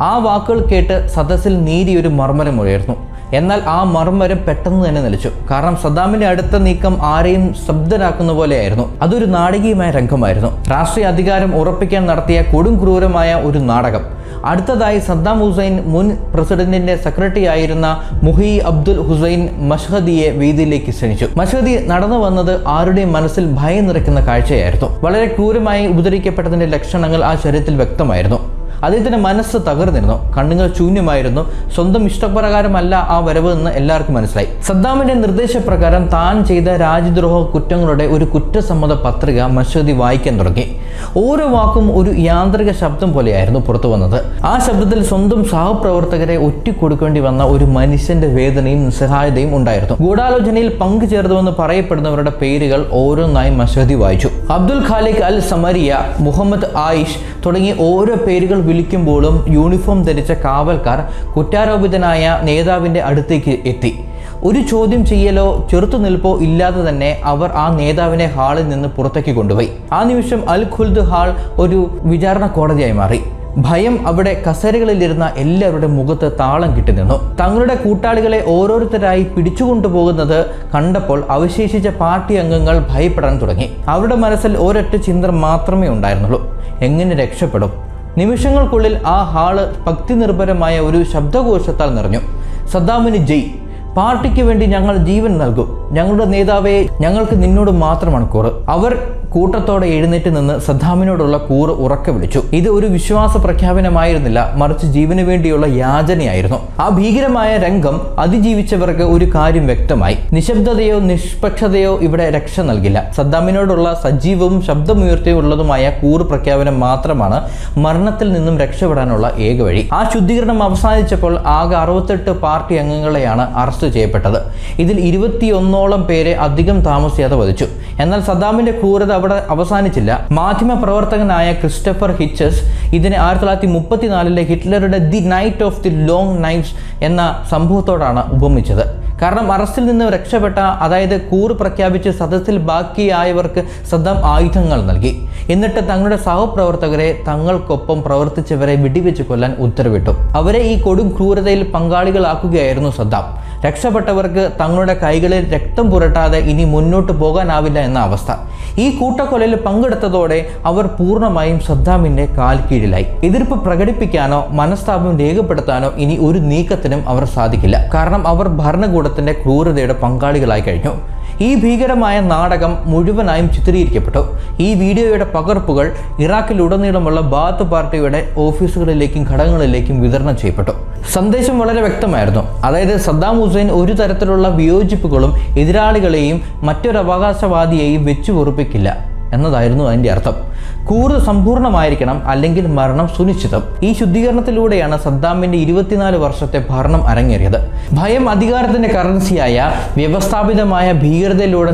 ആ വാക്കുകൾ കേട്ട് സദസ്സിൽ നേരിയൊരു മർമ്മരം ഉയർന്നു. എന്നാൽ ആ മർമ്മരം പെട്ടെന്ന് തന്നെ നിലച്ചു. കാരണം സദ്ദാമിന്റെ അടുത്ത നീക്കം ആരെയും ശബ്ദരാക്കുന്ന പോലെയായിരുന്നു. അതൊരു നാടകീയമായ രംഗമായിരുന്നു. രാഷ്ട്രീയ അധികാരം ഉറപ്പിക്കാൻ നടത്തിയ കൊടും ക്രൂരമായ ഒരു നാടകം. അടുത്തതായി സദ്ദാം ഹുസൈൻ മുൻ പ്രസിഡന്റിന്റെ സെക്രട്ടറി ആയിരുന്ന മുഹി അബ്ദുൽ ഹുസൈൻ മഷ്ഹദിയെ വേദിയിലേക്ക് ക്ഷണിച്ചു. മഷ്ഹദി നടന്നു വന്നത് ആരുടെയും മനസ്സിൽ ഭയം നിറയ്ക്കുന്ന കാഴ്ചയായിരുന്നു. വളരെ ക്രൂരമായി ഉപദ്രവിക്കപ്പെട്ടതിന്റെ ലക്ഷണങ്ങൾ ആ ശരീരത്തിൽ വ്യക്തമായിരുന്നു. അദ്ദേഹത്തിന്റെ മനസ്സ് തകർന്നിരുന്നു, കണ്ണുകൾ ശൂന്യമായിരുന്നു. സ്വന്തം ഇഷ്ടപ്രകാരമല്ല ആ വരവ് എന്ന് എല്ലാവർക്കും മനസ്സിലായി. സദ്ദാമിന്റെ നിർദ്ദേശപ്രകാരം താൻ ചെയ്ത രാജ്യദ്രോഹ കുറ്റങ്ങളുടെ ഒരു കുറ്റസമ്മത പത്രിക മഷ്ഹദി വായിക്കാൻ തുടങ്ങി. ഓരോ വാക്കും ഒരു യാന്ത്രിക ശബ്ദം പോലെയായിരുന്നു പുറത്തു വന്നത്. ആ ശബ്ദത്തിൽ സ്വന്തം സഹപ്രവർത്തകരെ ഒറ്റിക്കൊടുക്കേണ്ടി വന്ന ഒരു മനുഷ്യന്റെ വേദനയും നിസ്സഹായതയും ഉണ്ടായിരുന്നു. ഗൂഢാലോചനയിൽ പങ്കുചേർന്നുവെന്ന് പറയപ്പെടുന്നവരുടെ പേരുകൾ ഓരോന്നായി മഷ്ഹദി വായിച്ചു. അബ്ദുൽ ഖാലിഖ് അൽ സമരിയ, മുഹമ്മദ് ആയിഷ് തുടങ്ങി ഓരോ പേരുകൾ വിളിക്കുമ്പോഴും യൂണിഫോം ധരിച്ച കാവൽക്കാർ കുറ്റാരോപിതനായ നേതാവിന്റെ അടുത്തേക്ക് എത്തി. ഒരു ചോദ്യം ചെയ്യലോ ചെറുത്തുനിൽപ്പോ ഇല്ലാതെ തന്നെ അവർ ആ നേതാവിനെ ഹാളിൽ നിന്ന് പുറത്തേക്ക് കൊണ്ടുപോയി. ആ നിമിഷം അൽ ഖുൽദ് ഹാൾ ഒരു വിചാരണ കോടതിയായി മാറി. ഭയം അവിടെ കസേരകളിലിരുന്ന എല്ലാവരുടെ മുഖത്ത് താളം കിട്ടി നിന്നു. തങ്ങളുടെ കൂട്ടാളികളെ ഓരോരുത്തരായി പിടിച്ചുകൊണ്ടുപോകുന്നത് കണ്ടപ്പോൾ അവശേഷിച്ച പാർട്ടി അംഗങ്ങൾ ഭയപ്പെടാൻ തുടങ്ങി. അവരുടെ മനസ്സിൽ ഒരൊറ്റ ചിന്ത മാത്രമേ ഉണ്ടായിരുന്നുള്ളൂ: എങ്ങനെ രക്ഷപ്പെടും? നിമിഷങ്ങൾക്കുള്ളിൽ ആ ഹാള് ഭക്തി നിർഭരമായ ഒരു ശബ്ദഘോഷത്താൽ നിറഞ്ഞു. സദ്ദാമിന് ജയ്! പാർട്ടിക്ക് വേണ്ടി ഞങ്ങൾ ജീവൻ നൽകും. ഞങ്ങളുടെ നേതാവേ, ഞങ്ങൾക്ക് നിന്നോട് മാത്രമാണ് കൂറ്. അവർ കൂട്ടത്തോടെ എഴുന്നേറ്റ് നിന്ന് സദ്ദാമിനോടുള്ള കൂറ് ഉറക്കെ വിളിച്ചു. ഇത് ഒരു വിശ്വാസ പ്രഖ്യാപനമായിരുന്നില്ല, മറിച്ച് ജീവന് വേണ്ടിയുള്ള യാചനയായിരുന്നു. ആ ഭീകരമായ രംഗം അതിജീവിച്ചവർക്ക് ഒരു കാര്യം വ്യക്തമായി: നിശബ്ദതയോ നിഷ്പക്ഷതയോ ഇവിടെ രക്ഷ നൽകില്ല. സദ്ദാമിനോടുള്ള സജീവവും ശബ്ദമുയർത്തിയുള്ളതുമായ കൂറ് പ്രഖ്യാപനം മാത്രമാണ് മരണത്തിൽ നിന്നും രക്ഷപ്പെടാനുള്ള ഏക വഴി. ആ ശുദ്ധീകരണം അവസാനിച്ചപ്പോൾ ആകെ 68 പാർട്ടി അംഗങ്ങളെയാണ് അറസ്റ്റ് ചെയ്യപ്പെട്ടത്. ഇതിൽ 21ഓളം പേരെ അധികം താമസിയാതെ വധിച്ചു. എന്നാൽ സദ്ദാമിന്റെ ക്രൂരത അവിടെ അവസാനിച്ചില്ല. മാധ്യമ പ്രവർത്തകനായ ക്രിസ്റ്റഫർ ഹിച്ചസ് ഇതിനെ 1934 ഹിറ്റ്ലറുടെ the night of the long knives എന്ന സംഭവത്തോടാണ് ഉപമിച്ചത്. കാരണം അറസ്റ്റിൽ നിന്ന് രക്ഷപ്പെട്ട, അതായത് കൂറ് പ്രഖ്യാപിച്ച് സദസ്സിൽ ബാക്കിയായവർക്ക് സദ്ദാം ആയുധങ്ങൾ നൽകി. എന്നിട്ട് തങ്ങളുടെ സഹപ്രവർത്തകരെ, തങ്ങൾക്കൊപ്പം പ്രവർത്തിച്ചവരെ വെടിവെച്ച് കൊല്ലാൻ ഉത്തരവിട്ടു. അവരെ ഈ കൊടും ക്രൂരതയിൽ പങ്കാളികളാക്കുകയായിരുന്നു സദ്ദാം. രക്ഷപ്പെട്ടവർക്ക് തങ്ങളുടെ കൈകളിൽ രക്തം പുരട്ടാതെ ഇനി മുന്നോട്ട് പോകാനാവില്ല എന്ന അവസ്ഥ. ഈ കൂട്ടക്കൊലയിൽ പങ്കെടുത്തതോടെ അവർ പൂർണ്ണമായും സദ്ദാമിന്റെ കാൽക്കീഴിലായി. എതിർപ്പ് പ്രകടിപ്പിക്കാനോ മനസ്താപം രേഖപ്പെടുത്താനോ ഇനി ഒരു നീക്കത്തിനും അവർ സാധിക്കില്ല. കാരണം അവർ ഭരണകൂടത്തിന്റെ ക്രൂരതയുടെ പങ്കാളികളായി കഴിഞ്ഞു. ഈ ഭീകരമായ നാടകം മുഴുവനായും ചിത്രീകരിക്കപ്പെട്ടു. ഈ വീഡിയോയുടെ പകർപ്പുകൾ ഇറാഖിലുടനീളമുള്ള ബാത്ത് പാർട്ടിയുടെ ഓഫീസുകളിലേക്കും ഘടകങ്ങളിലേക്കും വിതരണം ചെയ്യപ്പെട്ടു. സന്ദേശം വളരെ വ്യക്തമായിരുന്നു. അതായത് സദ്ദാം ഹുസൈൻ ഒരു തരത്തിലുള്ള വിയോജിപ്പുകളും എതിരാളികളെയും മറ്റൊരു അവകാശവാദിയെയും വെച്ചു പൊറുപ്പിക്കില്ല എന്നതായിരുന്നു അതിൻ്റെ അർത്ഥം. കൂറ് സമ്പൂർണ്ണമായിരിക്കണം, അല്ലെങ്കിൽ മരണം സുനിശ്ചിതം. ഈ ശുദ്ധീകരണത്തിലൂടെയാണ് സദ്ദാമിന്റെ 24 വർഷത്തെ ഭരണം അരങ്ങേറിയത്. ഭയം അധികാരത്തിന്റെ കറൻസിയായ വ്യവസ്ഥാപിതമായ ഭീകരതയിലൂടെ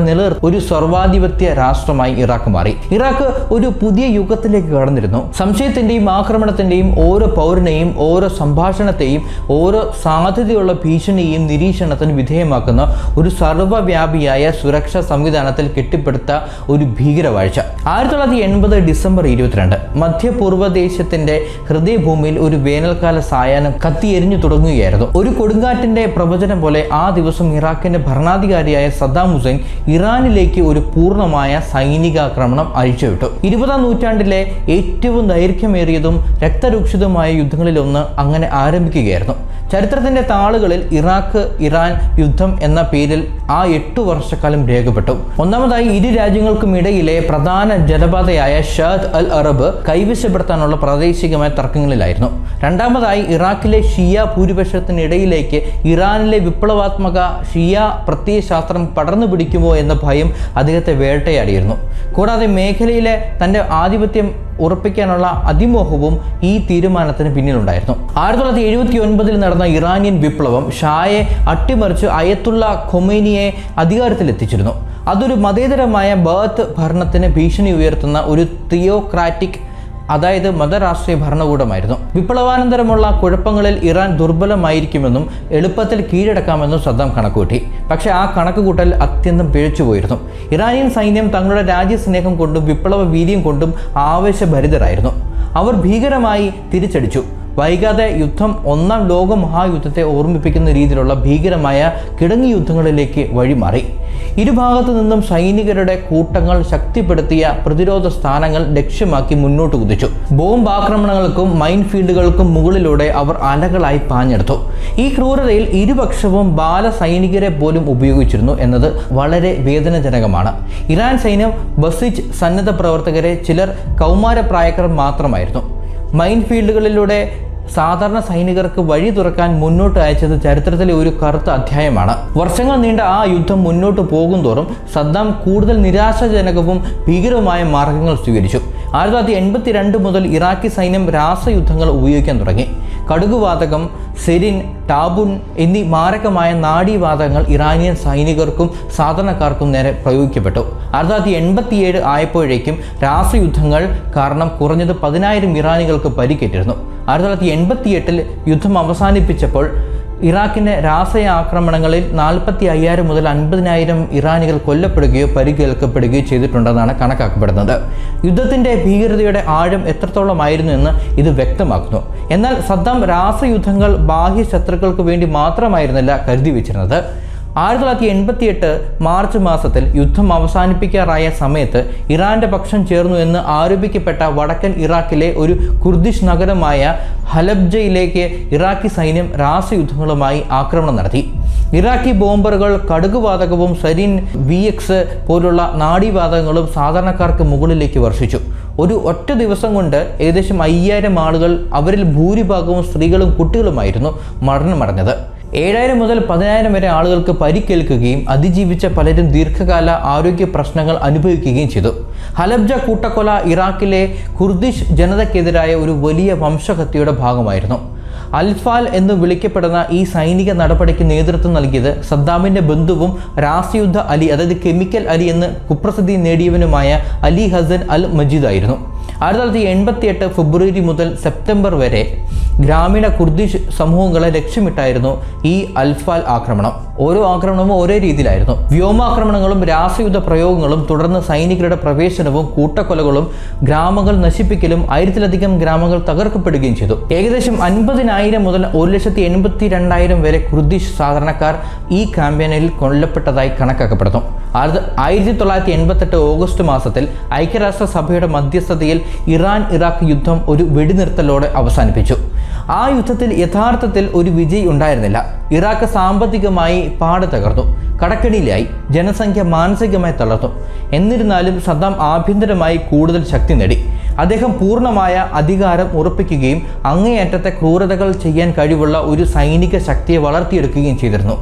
ഒരു സർവാധിപത്യ രാഷ്ട്രമായി ഇറാഖ് മാറി. ഇറാഖ് ഒരു പുതിയ യുഗത്തിലേക്ക് കടന്നിരുന്നു. സംശയത്തിന്റെയും ആക്രമണത്തിന്റെയും ഓരോ പൗരനെയും, ഓരോ സംഭാഷണത്തെയും, ഓരോ സാധ്യതയുള്ള ഭീഷണിയെയും നിരീക്ഷണത്തിന് വിധേയമാക്കുന്ന ഒരു സർവ്വവ്യാപിയായ സുരക്ഷാ സംവിധാനത്തിൽ കെട്ടിപ്പടുത്ത ഒരു ഭീകരവാഴ്ച. 1980 ഡിസംബർ 22 മധ്യപൂർവ്വദേശത്തിന്റെ ഹൃദയഭൂമിയിൽ ഒരു വേനൽക്കാല സായാഹ്നം കത്തിയെരിഞ്ഞു തുടങ്ങുകയായിരുന്നു. ഒരു കൊടുങ്കാറ്റിന്റെ പ്രവചനം പോലെ ആ ദിവസം ഇറാഖിന്റെ ഭരണാധികാരിയായ സദ്ദാം ഹുസൈൻ ഇറാനിലേക്ക് ഒരു പൂർണ്ണമായ സൈനികാക്രമണം അഴിച്ചുവിട്ടു. 20ാം നൂറ്റാണ്ടിലെ ഏറ്റവും ദൈർഘ്യമേറിയതും രക്തരൂക്ഷിതമായ യുദ്ധങ്ങളിലൊന്ന് അങ്ങനെ ആരംഭിക്കുകയായിരുന്നു. ചരിത്രത്തിന്റെ താളുകളിൽ ഇറാഖ് ഇറാൻ യുദ്ധം എന്ന പേരിൽ ആ 8 വർഷക്കാലം രേഖപ്പെട്ടു. ഒന്നാമതായി, ഇരു രാജ്യങ്ങൾക്കുമിടയിലെ പ്രധാന ജലപാതയായ ഷാദ് അൽ അറബ് കൈവശപ്പെടുത്താനുള്ള പ്രാദേശികമായ തർക്കങ്ങളിലായിരുന്നു. രണ്ടാമതായി, ഇറാഖിലെ ഷിയ ഭൂരിപക്ഷത്തിനിടയിലേക്ക് ഇറാനിലെ വിപ്ലവാത്മക ഷിയ പ്രത്യയശാസ്ത്രം പടർന്നു പിടിക്കുമോ എന്ന ഭയം അദ്ദേഹത്തെ വേട്ടയാടിയിരുന്നു. കൂടാതെ മേഖലയിലെ തന്റെ ആധിപത്യം ഉറപ്പിക്കാനുള്ള അതിമോഹവും ഈ തീരുമാനത്തിന് പിന്നിലുണ്ടായിരുന്നു. 1979 നടന്ന ഇറാനിയൻ വിപ്ലവം ഷായെ അട്ടിമറിച്ച് അയത്തുള്ള ഖൊമൈനിയെ അധികാരത്തിലെത്തിച്ചിരുന്നു. അതൊരു മതേതരമായ ബഅത്ത് ഭരണത്തിന് ഭീഷണി ഉയർത്തുന്ന ഒരു തിയോക്രാറ്റിക്, അതായത് മതരാഷ്ട്രീയ ഭരണകൂടമായിരുന്നു. വിപ്ലവാനന്തരമുള്ള കുഴപ്പങ്ങളിൽ ഇറാൻ ദുർബലമായിരിക്കുമെന്നും എളുപ്പത്തിൽ കീഴടക്കാമെന്നും സദ്ദാം കണക്കുകൂട്ടി. പക്ഷേ ആ കണക്കുകൂട്ടൽ അത്യന്തം പിഴച്ചുപോയിരുന്നു. ഇറാനിയൻ സൈന്യം തങ്ങളുടെ രാജ്യസ്നേഹം കൊണ്ടും വിപ്ലവ വീര്യം കൊണ്ടും ആവേശഭരിതരായിരുന്നു. അവർ ഭീകരമായി തിരിച്ചടിച്ചു. വൈകാതെ യുദ്ധം 1ാം ലോക മഹായുദ്ധത്തെ ഓർമ്മിപ്പിക്കുന്ന രീതിയിലുള്ള ഭീകരമായ കിടങ്ങി യുദ്ധങ്ങളിലേക്ക് വഴിമാറി. ഇരുഭാഗത്തു നിന്നും സൈനികരുടെ കൂട്ടങ്ങൾ ശക്തിപ്പെടുത്തിയ പ്രതിരോധ സ്ഥാനങ്ങൾ ലക്ഷ്യമാക്കി മുന്നോട്ട് കുതിച്ചു. ബോംബ് ആക്രമണങ്ങൾക്കും മൈൻ ഫീൽഡുകൾക്കും മുകളിലൂടെ അവർ അലകളായി പാഞ്ഞെടുത്തു. ഈ ക്രൂരതയിൽ ഇരുപക്ഷവും ബാലസൈനികരെ പോലും ഉപയോഗിച്ചിരുന്നു എന്നത് വളരെ വേദനാജനകമാണ്. ഇറാൻ സൈന്യം ബസിജ് സന്നദ്ധ പ്രവർത്തകരെ, ചിലർ കൗമാരപ്രായക്കാർ മാത്രമായിരുന്നു. മൈൻ ഫീൽഡുകളിലൂടെ സാധാരണ സൈനികർക്ക് വഴി തുറക്കാൻ മുന്നോട്ട് അയച്ചത് ചരിത്രത്തിലെ ഒരു കറുത്ത അധ്യായമാണ്. വർഷങ്ങൾ നീണ്ട ആ യുദ്ധം മുന്നോട്ട് പോകുന്തോറും സദ്ദാം കൂടുതൽ നിരാശാജനകവും ഭീകരവുമായ മാർഗങ്ങൾ സ്വീകരിച്ചു. 1982 മുതൽ ഇറാഖി സൈന്യം രാസയുദ്ധങ്ങൾ ഉപയോഗിക്കാൻ തുടങ്ങി. കടുകുവാതകം, സെരിൻ, ടാബുൻ എന്നീ മാരകമായ നാഡീവാതകങ്ങൾ ഇറാനിയൻ സൈനികർക്കും സാധാരണക്കാർക്കും നേരെ പ്രയോഗിക്കപ്പെട്ടു. 1987 ആയപ്പോഴേക്കും രാസയുദ്ധങ്ങൾ കാരണം കുറഞ്ഞത് 10,000 ഇറാനികൾക്ക് പരിക്കേറ്റിരുന്നു. 1988 യുദ്ധം അവസാനിപ്പിച്ചപ്പോൾ ഇറാഖിന്റെ രാസയാക്രമണങ്ങളിൽ 45,000 മുതൽ 50,000 ഇറാനികൾ കൊല്ലപ്പെടുകയോ പരിക്കേൽക്കപ്പെടുകയോ ചെയ്തിട്ടുണ്ടെന്നാണ് കണക്കാക്കപ്പെടുന്നത്. യുദ്ധത്തിന്റെ ഭീകരതയുടെ ആഴം എത്രത്തോളമായിരുന്നു എന്ന് ഇത് വ്യക്തമാക്കുന്നു. എന്നാൽ സദ്ദാം രാസയുദ്ധങ്ങൾ ബാഹ്യ ശത്രുക്കൾക്ക് വേണ്ടി മാത്രമായിരുന്നില്ല കരുതി വെച്ചിരുന്നത്. 1988 മാർച്ച് മാസത്തിൽ യുദ്ധം അവസാനിപ്പിക്കാറായ സമയത്ത് ഇറാന്റെ പക്ഷം ചേർന്നു എന്ന് ആരോപിക്കപ്പെട്ട വടക്കൻ ഇറാഖിലെ ഒരു കുർദിഷ് നഗരമായ ഹലബ്ജയിലേക്ക് ഇറാഖി സൈന്യം രാസയുദ്ധങ്ങളുമായി ആക്രമണം നടത്തി. ഇറാഖി ബോംബറുകൾ കടുകുവാതകവും സരിൻ VX പോലുള്ള നാഡീവാതകങ്ങളും സാധാരണക്കാർക്ക് മുകളിലേക്ക് വർഷിച്ചു. ഒറ്റ ദിവസം കൊണ്ട് ഏകദേശം 5,000 ആളുകൾ, അവരിൽ ഭൂരിഭാഗവും സ്ത്രീകളും കുട്ടികളുമായിരുന്നു, മരണമടഞ്ഞത്. 7,000 മുതൽ 10,000 വരെ ആളുകൾക്ക് പരിക്കേൽക്കുകയും അതിജീവിച്ച പലരും ദീർഘകാല ആരോഗ്യ പ്രശ്നങ്ങൾ അനുഭവിക്കുകയും ചെയ്തു. ഹലബ്ജ കൂട്ടക്കൊല ഇറാഖിലെ കുർദിഷ് ജനതയ്ക്കെതിരായ ഒരു വലിയ വംശഹത്യയുടെ ഭാഗമായിരുന്നു. അൽഫാൽ എന്ന് വിളിക്കപ്പെടുന്ന ഈ സൈനിക നടപടിക്ക് നേതൃത്വം നൽകിയത് സദ്ദാമിന്റെ ബന്ധുവും രാസയുദ്ധ അലി, അതായത് കെമിക്കൽ അലി എന്ന് കുപ്രസിദ്ധി നേടിയവനുമായ അലി ഹസൻ അൽ മജീദ് ആയിരുന്നു. 1988 ഫെബ്രുവരി മുതൽ സെപ്റ്റംബർ വരെ ഗ്രാമീണ കുർദിഷ് സമൂഹങ്ങളെ ലക്ഷ്യമിട്ടായിരുന്നു ഈ അൽഫാൽ ആക്രമണം. ഓരോ ആക്രമണവും ഓരോ രീതിയിലായിരുന്നു. വ്യോമാക്രമണങ്ങളും രാസയുദ്ധ പ്രയോഗങ്ങളും, തുടർന്ന് സൈനികരുടെ പ്രവേശനവും കൂട്ടക്കൊലകളും ഗ്രാമങ്ങൾ നശിപ്പിക്കലും 1000-ലധികം ഗ്രാമങ്ങൾ തകർക്കപ്പെടുകയും ചെയ്തു. ഏകദേശം 50,000 മുതൽ 1,82,000 വരെ കുർദിഷ് സാധാരണക്കാർ ഈ ക്യാമ്പയിനിൽ കൊല്ലപ്പെട്ടതായി കണക്കാക്കപ്പെടുന്നു. 1988 ഓഗസ്റ്റ് മാസത്തിൽ ഐക്യരാഷ്ട്രസഭയുടെ മധ്യസ്ഥതയിൽ ഇറാൻ ഇറാഖ് യുദ്ധം ഒരു വെടിനിർത്തലോടെ അവസാനിപ്പിച്ചു. ആ യുദ്ധത്തിൽ യഥാർത്ഥത്തിൽ ഒരു വിജയി ഉണ്ടായിരുന്നില്ല. ഇറാഖ് സാമ്പത്തികമായി പാടെ തകർന്നു, കടക്കെണിയിലായി, ജനസംഖ്യ മാനസികമായി തളർന്നു. എന്നിരുന്നാലും സദ്ദാം ആഭ്യന്തരമായി കൂടുതൽ ശക്തി നേടി. അദ്ദേഹം പൂർണ്ണമായ അധികാരം ഉറപ്പിക്കുകയും അങ്ങേയറ്റത്തെ ക്രൂരതകൾ ചെയ്യാൻ കഴിവുള്ള ഒരു സൈനിക ശക്തിയെ വളർത്തിയെടുക്കുകയും ചെയ്തിരുന്നു.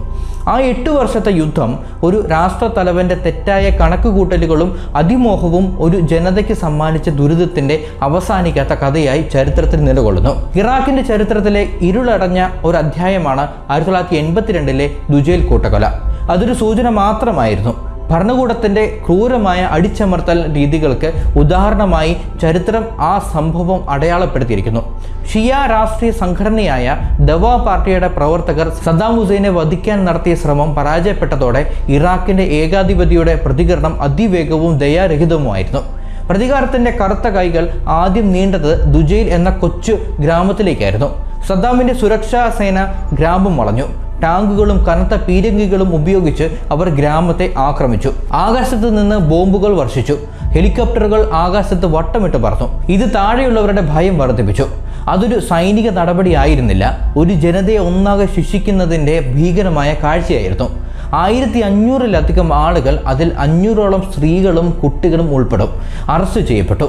ആ 8 വർഷത്തെ യുദ്ധം ഒരു രാഷ്ട്രത്തലവന്റെ തെറ്റായ കണക്കുകൂട്ടലുകളും അതിമോഹവും ഒരു ജനതയ്ക്ക് സമ്മാനിച്ച ദുരിതത്തിന്റെ അവസാനിക്കാത്ത കഥയായി ചരിത്രത്തിൽ നിലകൊള്ളുന്നു. ഇറാഖിന്റെ ചരിത്രത്തിലെ ഇരുളടഞ്ഞ ഒരു അധ്യായമാണ് 1982 ദുജൈൽ കൂട്ടക്കൊല. അതൊരു സൂചന മാത്രമായിരുന്നു. ഭരണകൂടത്തിന്റെ ക്രൂരമായ അടിച്ചമർത്തൽ രീതികൾക്ക് ഉദാഹരണമായി ചരിത്രം ആ സംഭവം അടയാളപ്പെടുത്തിയിരിക്കുന്നു. ഷിയ രാഷ്ട്രീയ സംഘടനയായ ദവ പാർട്ടിയുടെ പ്രവർത്തകർ സദ്ദാം ഹുസൈനെ വധിക്കാൻ നടത്തിയ ശ്രമം പരാജയപ്പെട്ടതോടെ ഇറാഖിന്റെ ഏകാധിപതിയുടെ പ്രതികരണം അതിവേഗവും ദയാരഹിതവുമായിരുന്നു. പ്രതികാരത്തിന്റെ കറുത്ത കൈകൾ ആദ്യം നീണ്ടത് ദുജൈൽ എന്ന കൊച്ചു ഗ്രാമത്തിലേക്കായിരുന്നു. സദ്ദാമിന്റെ സുരക്ഷാ സേന ഗ്രാമം വളഞ്ഞു. ടാങ്കുകളും കനത്ത പീരങ്കികളും ഉപയോഗിച്ച് അവർ ഗ്രാമത്തെ ആക്രമിച്ചു. ആകാശത്ത് നിന്ന് ബോംബുകൾ വർഷിച്ചു. ഹെലികോപ്റ്ററുകൾ ആകാശത്ത് വട്ടമിട്ട് പറന്നു. ഇത് താഴെയുള്ളവരുടെ ഭയം വർദ്ധിപ്പിച്ചു. അതൊരു സൈനിക നടപടിയായിരുന്നില്ല, ഒരു ജനതയെ ഒന്നാകെ ശിക്ഷിക്കുന്നതിൻ്റെ ഭീകരമായ കാഴ്ചയായിരുന്നു. 1500-ലധികം ആളുകൾ, അതിൽ 500ഓളം സ്ത്രീകളും കുട്ടികളും ഉൾപ്പെടും, അറസ്റ്റ് ചെയ്യപ്പെട്ടു.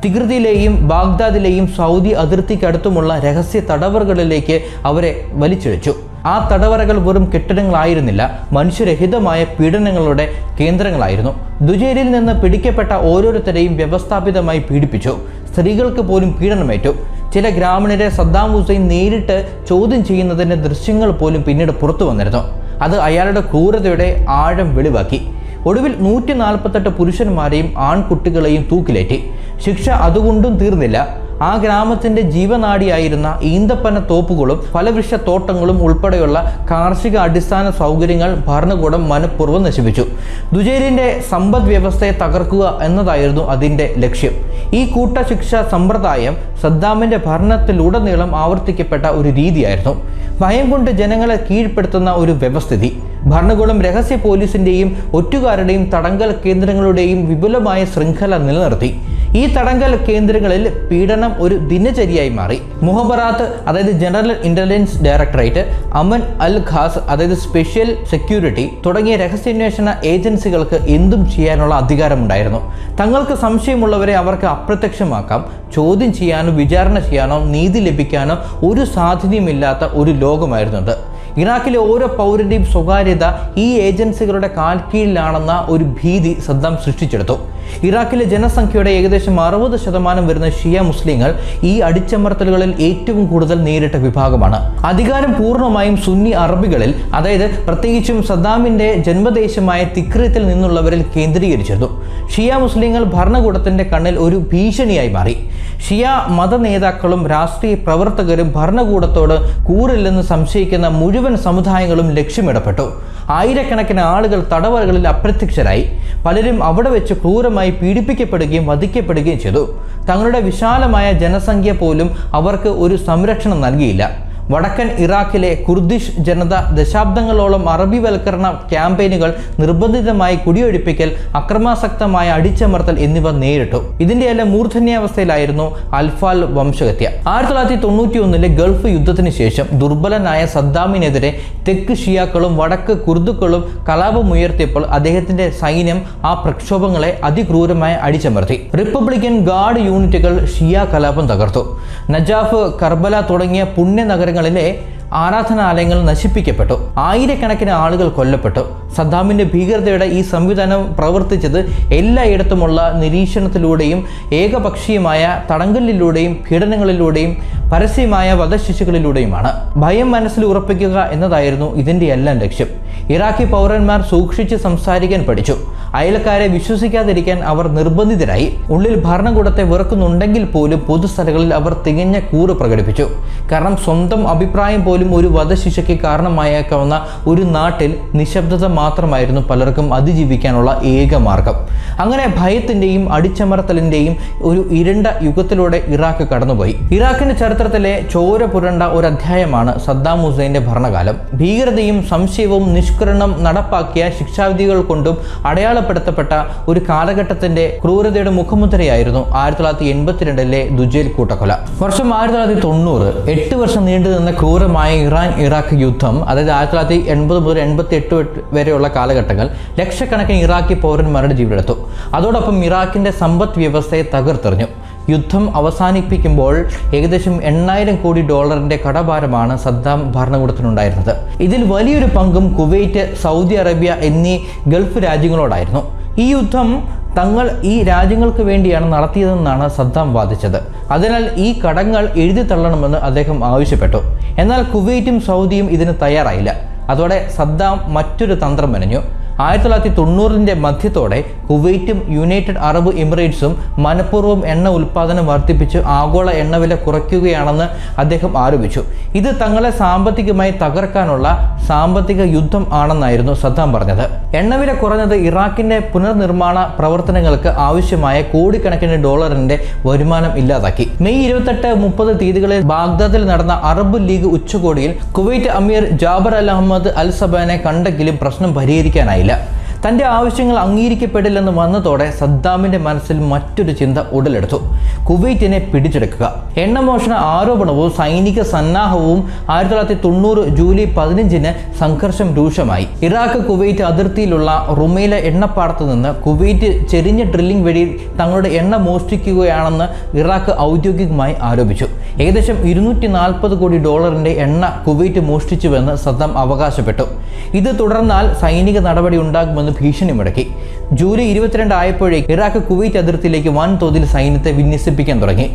തിഗ്രിതിലെയും ബാഗ്ദാദിലെയും സൗദി അതിർത്തിക്കടുത്തുമുള്ള രഹസ്യ തടവറകളിലേക്ക് അവരെ വലിച്ചിഴച്ചു. ആ തടവറകൾ വെറും കെട്ടിടങ്ങളായിരുന്നില്ല, മനുഷ്യരഹിതമായ പീഡനങ്ങളുടെ കേന്ദ്രങ്ങളായിരുന്നു. ദുജൈലിൽ നിന്ന് പിടിക്കപ്പെട്ട ഓരോരുത്തരെയും വ്യവസ്ഥാപിതമായി പീഡിപ്പിച്ചു. സ്ത്രീകൾക്ക് പോലും പീഡനമേറ്റു. ചില ഗ്രാമീണരെ സദ്ദാം ഹുസൈൻ നേരിട്ട് ചോദ്യം ചെയ്യുന്നതിൻ്റെ ദൃശ്യങ്ങൾ പോലും പിന്നീട് പുറത്തു വന്നിരുന്നു. അത് അയാളുടെ ക്രൂരതയുടെ ആഴം വെളിവാക്കി. ഒടുവിൽ 148 പുരുഷന്മാരെയും ആൺകുട്ടികളെയും തൂക്കിലേറ്റി. ശിക്ഷ അതുകൊണ്ടും തീർന്നില്ല. ആ ഗ്രാമത്തിന്റെ ജീവനാഡിയായിരുന്ന ഈന്തപ്പന തോപ്പുകളും ഫലവൃക്ഷ തോട്ടങ്ങളും ഉൾപ്പെടെയുള്ള കാർഷിക അടിസ്ഥാന സൗകര്യങ്ങൾ ഭരണകൂടം മനഃപൂർവ്വം നശിപ്പിച്ചു. ദുജൈലിന്റെ സമ്പദ് വ്യവസ്ഥയെ തകർക്കുക എന്നതായിരുന്നു അതിന്റെ ലക്ഷ്യം. ഈ കൂട്ടശിക്ഷ സമ്പ്രദായം സദ്ദാമിന്റെ ഭരണത്തിലുടനീളം ആവർത്തിക്കപ്പെട്ട ഒരു രീതിയായിരുന്നു. ഭയം കൊണ്ട് ജനങ്ങളെ കീഴ്പ്പെടുത്തുന്ന ഒരു വ്യവസ്ഥിതി. ഭരണകൂടം രഹസ്യ പോലീസിന്റെയും ഒറ്റുകാരുടെയും തടങ്കൽ കേന്ദ്രങ്ങളുടെയും വിപുലമായ ശൃംഖല നിലനിർത്തി. ഈ തടങ്കൽ കേന്ദ്രങ്ങളിൽ പീഡനം ഒരു ദിനചര്യയായി മാറി. മുഹബറാത്ത്, അതായത് ജനറൽ ഇന്റലിജൻസ് ഡയറക്ടറേറ്റ്, അമൻ അൽ ഖാസ്, അതായത് സ്പെഷ്യൽ സെക്യൂരിറ്റി തുടങ്ങിയ രഹസ്യാന്വേഷണ ഏജൻസികൾക്ക് എന്തും ചെയ്യാനുള്ള അധികാരമുണ്ടായിരുന്നു. തങ്ങൾക്ക് സംശയമുള്ളവരെ അവർക്ക് അപ്രത്യക്ഷമാക്കാം. ചോദ്യം ചെയ്യാനോ വിചാരണ ചെയ്യാനോ നീതി ലഭിക്കാനോ ഒരു സാധ്യതയുമില്ലാത്ത ഒരു ലോകമായിരുന്നു അത്. ഇറാഖിലെ ഓരോ പൗരന്റെയും സ്വകാര്യത ഈ ഏജൻസികളുടെ കാൽക്കീഴിലാണെന്ന ഒരു ഭീതി സദ്ദാം സൃഷ്ടിച്ചെടുത്തു. ഇറാഖിലെ ജനസംഖ്യയുടെ ഏകദേശം 60% വരുന്ന ഷിയ മുസ്ലിങ്ങൾ ഈ അടിച്ചമർത്തലുകളിൽ ഏറ്റവും കൂടുതൽ നേരിട്ട വിഭാഗമാണ്. അധികാരം പൂർണ്ണമായും സുന്നി അറബികളിൽ, അതായത് പ്രത്യേകിച്ചും സദ്ദാമിന്റെ ജന്മദേശമായ തിക്രിത്തിൽ നിന്നുള്ളവരിൽ കേന്ദ്രീകരിച്ചിരുന്നു. ഷിയ മുസ്ലിങ്ങൾ ഭരണകൂടത്തിന്റെ കണ്ണിൽ ഒരു ഭീഷണിയായി മാറി. ഷിയ മത നേതാക്കളും രാഷ്ട്രീയ പ്രവർത്തകരും ഭരണകൂടത്തോട് കൂറില്ലെന്ന് സംശയിക്കുന്ന മുഴുവൻ സമുദായങ്ങളും ലക്ഷ്യമിടപ്പെട്ടു. ആയിരക്കണക്കിന് ആളുകൾ തടവറകളിൽ അപ്രത്യക്ഷരായി. പലരും അവിടെ വെച്ച് ക്രൂരമായി പീഡിപ്പിക്കപ്പെടുകയും വധിക്കപ്പെടുകയും ചെയ്തു. തങ്ങളുടെ വിശാലമായ ജനസംഖ്യ പോലും അവർക്ക് ഒരു സംരക്ഷണം നൽകിയില്ല. വടക്കൻ ഇറാഖിലെ കുർദിഷ് ജനത ദശാബ്ദങ്ങളോളം അറബിവൽക്കരണ ക്യാമ്പയിനുകൾ, നിർബന്ധിതമായി കുടിയൊഴിപ്പിക്കൽ, അക്രമാസക്തമായ അടിച്ചമർത്തൽ എന്നിവ നേരിട്ടു. ഇതിന്റെയെല്ലാം മൂർധന്യാവസ്ഥയിലായിരുന്നു അൽഫാൽ വംശഹത്യ. 1991 ഗൾഫ് യുദ്ധത്തിന് ശേഷം ദുർബലനായ സദ്ദാമിനെതിരെ തെക്ക് ഷിയാക്കളും വടക്ക് കുർദുക്കളും കലാപമുയർത്തിയപ്പോൾ അദ്ദേഹത്തിന്റെ സൈന്യം ആ പ്രക്ഷോഭങ്ങളെ അതിക്രൂരമായി അടിച്ചമർത്തി. റിപ്പബ്ലിക്കൻ ഗാർഡ് യൂണിറ്റുകൾ ഷിയ കലാപം തകർത്തു. നജാഫ്, കർബല തുടങ്ങിയ പുണ്യനഗരങ്ങളിലെ ആരാധനാലയങ്ങൾ നശിപ്പിക്കപ്പെട്ടു. ആയിരക്കണക്കിന് ആളുകൾ കൊല്ലപ്പെട്ടു. സദ്ദാമിന്റെ ഭീകരതയുടെ ഈ സംവിധാനം പ്രവർത്തിച്ചത് എല്ലായിടത്തുമുള്ള നിരീക്ഷണത്തിലൂടെയും ഏകപക്ഷീയമായ തടങ്കലിലൂടെയും പീഡനങ്ങളിലൂടെയും പരസ്യമായ വധശിക്ഷകളിലൂടെയുമാണ്. ഭയം മനസ്സിൽ ഉറപ്പിക്കുക എന്നതായിരുന്നു ഇതിന്റെ എല്ലാം ലക്ഷ്യം. ഇറാഖി പൗരന്മാർ സൂക്ഷിച്ച് സംസാരിക്കാൻ പഠിച്ചു. അയൽക്കാരെ വിശ്വസിക്കാതിരിക്കാൻ അവർ നിർബന്ധിതരായി. ഉള്ളിൽ ഭരണകൂടത്തെ വെറുക്കുന്നുണ്ടെങ്കിൽ പോലും പൊതുസ്ഥലങ്ങളിൽ അവർ തികഞ്ഞ കൂറ് പ്രകടിപ്പിച്ചു. കാരണം സ്വന്തം അഭിപ്രായം പോലും ഒരു വധശിക്ഷയ്ക്ക് കാരണമായേക്കാവുന്ന ഒരു നാട്ടിൽ നിശബ്ദത മാത്രമായിരുന്നു പലർക്കും അതിജീവിക്കാനുള്ള ഏക മാർഗം. അങ്ങനെ ഭയത്തിന്റെയും അടിച്ചമർത്തലിന്റെയും ഒരു ഇരുണ്ട യുഗത്തിലൂടെ ഇറാഖ് കടന്നുപോയി. ഇറാഖിന്റെ ചരിത്രത്തിലെ ചോര പുരണ്ട ഒരു അധ്യായമാണ് സദ്ദാം ഹുസൈന്റെ ഭരണകാലം. ഭീകരതയും സംശയവും നിഷ്കരണം നടപ്പാക്കിയ ശിക്ഷാവിധികൾ കൊണ്ടും അടയാളപ്പെടുത്തപ്പെട്ട ഒരു കാലഘട്ടത്തിന്റെ ക്രൂരതയുടെ മുഖമുദ്രയായിരുന്നു 1982 ദുജൈൽ കൂട്ടക്കൊല. വർഷം 1990, 8 വർഷം നീണ്ടുനിന്ന ക്രൂരമായ ഇറാൻ-ഇറാഖ് യുദ്ധം, അതായത് 1980 മുതൽ 88 വരെയുള്ള കാലഘട്ടങ്ങൾ ലക്ഷക്കണക്കിന് ഇറാഖി പൗരന്മാരുടെ ജീവനെടുത്തു. അതോടൊപ്പം ഇറാഖിന്റെ സമ്പദ് വ്യവസ്ഥയെ തകർത്തെറിഞ്ഞു. യുദ്ധം അവസാനിപ്പിക്കുമ്പോൾ ഏകദേശം 8,000 കോടി ഡോളറിന്റെ കടഭാരമാണ് സദ്ദാം ഭരണകൂടത്തിനുണ്ടായിരുന്നത്. ഇതിൽ വലിയൊരു പങ്കും കുവൈറ്റ്, സൗദി അറേബ്യ എന്നീ ഗൾഫ് രാജ്യങ്ങളോടായിരുന്നു. ഈ യുദ്ധം തങ്ങൾ ഈ രാജ്യങ്ങൾക്ക് വേണ്ടിയാണ് നടത്തിയതെന്നാണ് സദ്ദാം വാദിച്ചത്. അതിനാൽ ഈ കടങ്ങൾ എഴുതി തള്ളണമെന്ന് അദ്ദേഹം ആവശ്യപ്പെട്ടു. എന്നാൽ കുവൈറ്റും സൗദിയും ഇതിന് തയ്യാറായില്ല. അതോടെ സദ്ദാം മറ്റൊരു തന്ത്രം മെനഞ്ഞു. 1990 മധ്യത്തോടെ കുവൈറ്റും യുണൈറ്റഡ് അറബ് എമിറേറ്റ്സും മനഃപൂർവ്വം എണ്ണ ഉൽപ്പാദനം വർദ്ധിപ്പിച്ച് ആഗോള എണ്ണവില കുറയ്ക്കുകയാണെന്ന് അദ്ദേഹം ആരോപിച്ചു. ഇത് തങ്ങളെ സാമ്പത്തികമായി തകർക്കാനുള്ള സാമ്പത്തിക യുദ്ധം ആണെന്നായിരുന്നു സദ്ദാം പറഞ്ഞത്. എണ്ണവില കുറഞ്ഞത് ഇറാഖിന്റെ പുനർനിർമ്മാണ പ്രവർത്തനങ്ങൾക്ക് ആവശ്യമായ കോടിക്കണക്കിന് ഡോളറിന്റെ വരുമാനം ഇല്ലാതാക്കി. മെയ് 28-30 തീയതികളിൽ ബാഗ്ദാദിൽ നടന്ന അറബ് ലീഗ് ഉച്ചകോടിയിൽ കുവൈറ്റ് അമീർ ജാബർ അൽ അഹമ്മദ് അൽ സബാനെ കണ്ടെങ്കിലും പ്രശ്നം പരിഹരിക്കാനായില്ല. തന്റെ ആവശ്യങ്ങൾ അംഗീകരിക്കപ്പെടില്ലെന്ന് വന്നതോടെ സദ്ദാമിന്റെ മനസ്സിൽ മറ്റൊരു ചിന്ത ഉടലെടുത്തു: കുവൈറ്റിനെ പിടിച്ചെടുക്കുക. എണ്ണമോഷണ ആരോപണവും സൈനിക സന്നാഹവും 1990 ജൂലൈ 15 സംഘർഷം രൂക്ഷമായി. ഇറാഖ് കുവൈറ്റ് അതിർത്തിയിലുള്ള റുമൈല എണ്ണപ്പാടത്ത് നിന്ന് കുവൈറ്റ് ചെരിഞ്ഞ ഡ്രില്ലിംഗ് വഴി തങ്ങളുടെ എണ്ണ മോഷ്ടിക്കുകയാണെന്ന് ഇറാഖ് ഔദ്യോഗികമായി ആരോപിച്ചു. ഏകദേശം 240 കോടി ഡോളറിന്റെ എണ്ണ കുവൈറ്റ് മോഷ്ടിച്ചുവെന്ന് സദ്ദാം അവകാശപ്പെട്ടു. ഇത് തുടർന്നാൽ സൈനിക നടപടി ഉണ്ടാകുമെന്ന് ഭീഷണി മുടക്കി. ജൂലൈ 22 ആയപ്പോഴേക്ക് ഇറാഖ് കുവൈറ്റ് അതിർത്തിയിലേക്ക് വൻതോതിൽ സൈന്യത്തെ വിന്യസിപ്പിക്കാൻ തുടങ്ങി.